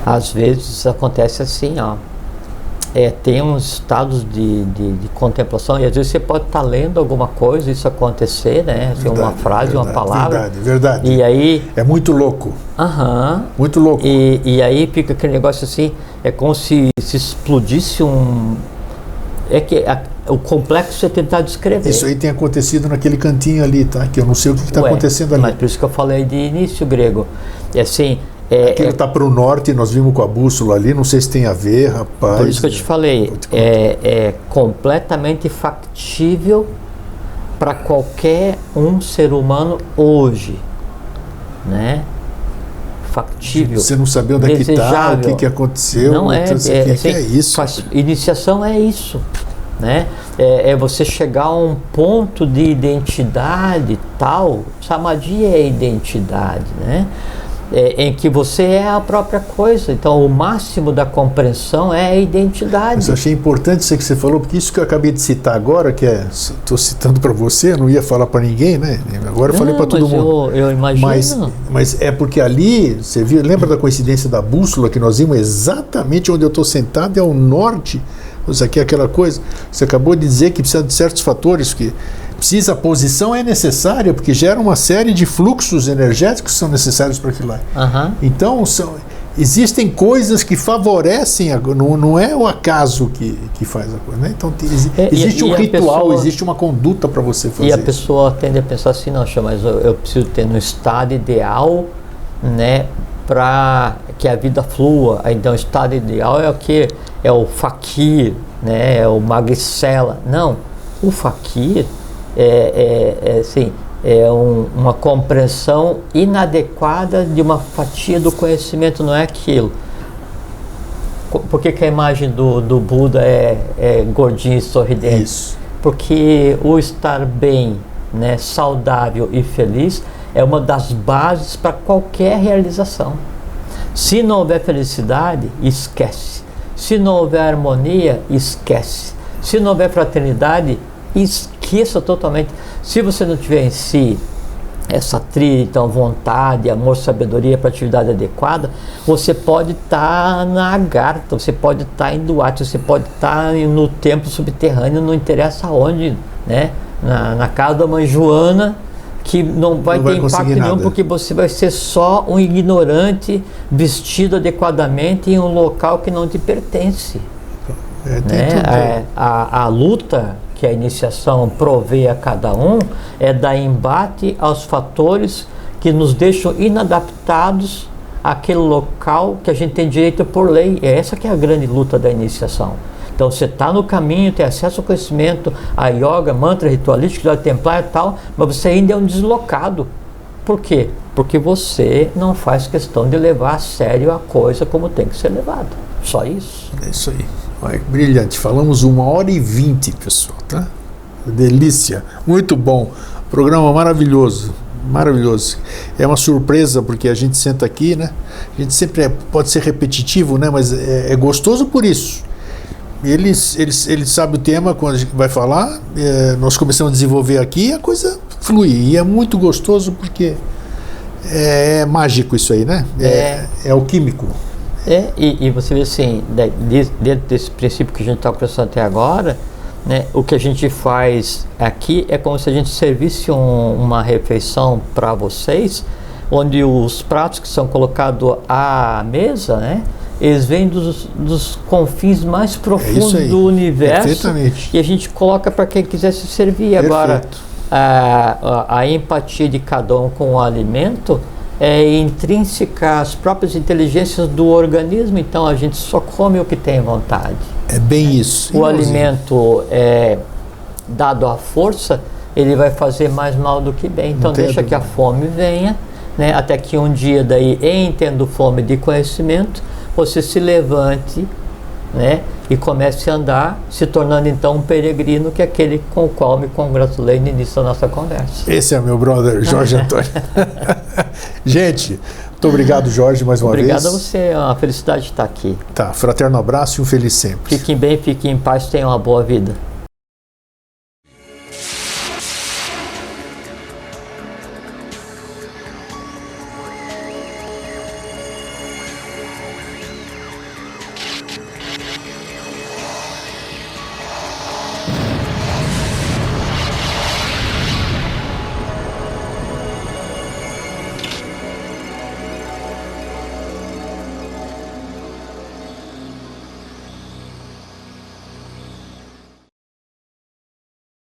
Às vezes acontece assim, ó. Tem uns estados de contemplação, e às vezes você pode estar lendo alguma coisa, isso acontecer, né? Assim, uma frase, uma palavra. Verdade. E aí... É muito louco. Muito louco. E aí fica aquele negócio assim, é como se explodisse um... o complexo é tentar descrever. Isso aí tem acontecido naquele cantinho ali, tá? Que eu não sei o que está acontecendo ali. Mas por isso que eu falei de início, Grego. É assim... Aquilo está para o norte, nós vimos com a bússola ali, não sei se tem a ver, rapaz. Por isso que eu te falei, é completamente factível para qualquer ser humano hoje, né? Factível. Você não saber onde é que está, o que aconteceu. Não que é isso. Iniciação é isso, né? É você chegar a um ponto de identidade tal. Samadhi é identidade, né? Em que você é a própria coisa. Então, o máximo da compreensão é a identidade. Mas eu achei importante isso que você falou, porque isso que eu acabei de citar agora, que estou citando para você, não ia falar para ninguém, né? Agora eu falei para todo mundo. Eu imagino. Mas é porque ali, você viu, lembra da coincidência da bússola que nós vimos exatamente onde eu estou sentado, é ao norte. Isso aqui é aquela coisa. Você acabou de dizer que precisa de certos fatores que... A posição é necessária, porque gera uma série de fluxos energéticos que são necessários para aquilo lá. Então, existem coisas que favorecem, não é o acaso que faz a coisa, né? Então, existe um ritual, existe uma conduta para você fazer. E a pessoa tende a pensar assim: não, mas eu preciso ter no estado ideal, né, para que a vida flua. Então, o estado ideal é o quê? é o faquir, né? É o magricela. Não, o faquir uma compreensão inadequada de uma fatia do conhecimento, não é aquilo. Por que a imagem do Buda é gordinho e sorridente? Isso. Porque o estar bem, né, saudável e feliz é uma das bases para qualquer realização. Se não houver felicidade, esquece. Se não houver harmonia, esquece. Se não houver fraternidade, esqueça totalmente. Se você não tiver em si essa trilha, então, vontade, amor, sabedoria para a atividade adequada, você pode estar na Agartha, você pode estar em Duarte, você pode estar no templo subterrâneo, não interessa onde, né? Na casa da mãe Joana, que não vai ter impacto nenhum, porque você vai ser só um ignorante vestido adequadamente em um local que não te pertence. A luta que a iniciação provê a cada um é dar embate aos fatores que nos deixam inadaptados àquele local que a gente tem direito por lei. É essa que é a grande luta da iniciação. Então você está no caminho, tem acesso ao conhecimento, a yoga, mantra, ritualístico, templar e tal, mas você ainda é um deslocado. Por quê? Porque você não faz questão de levar a sério a coisa como tem que ser levada. Só isso. É isso aí. Brilhante. Falamos 1h20, pessoal, tá? Delícia. Muito bom. Programa maravilhoso. Maravilhoso. É uma surpresa porque a gente senta aqui, né? A gente sempre pode ser repetitivo, né? Mas é gostoso por isso. Ele sabe o tema quando a gente vai falar, nós começamos a desenvolver aqui e a coisa flui. E é muito gostoso porque é mágico isso aí, né? É alquímico. E você vê assim, dentro desse princípio que a gente está conversando até agora, né, o que a gente faz aqui é como se a gente servisse uma refeição para vocês, onde os pratos que são colocados à mesa, né, eles vêm dos confins mais profundos do universo. Perfeitamente. E a gente coloca para quem quiser se servir. Perfeito. Agora, a empatia de cada um com o alimento é intrínseca às próprias inteligências do organismo, então a gente só come o que tem vontade. É bem isso. O alimento dado à força, ele vai fazer mais mal do que bem. Então deixa que a fome venha, né, até que um dia daí, tendo fome de conhecimento, você se levante, né, e comece a andar, se tornando então um peregrino, que é aquele com o qual me congratulei no início da nossa conversa. Esse é meu brother, Jorge Antônio. Gente, muito obrigado, Jorge, mais uma vez. Obrigado a você, é uma felicidade de estar aqui. Tá, fraterno abraço e um feliz sempre. Fiquem bem, fiquem em paz, tenham uma boa vida.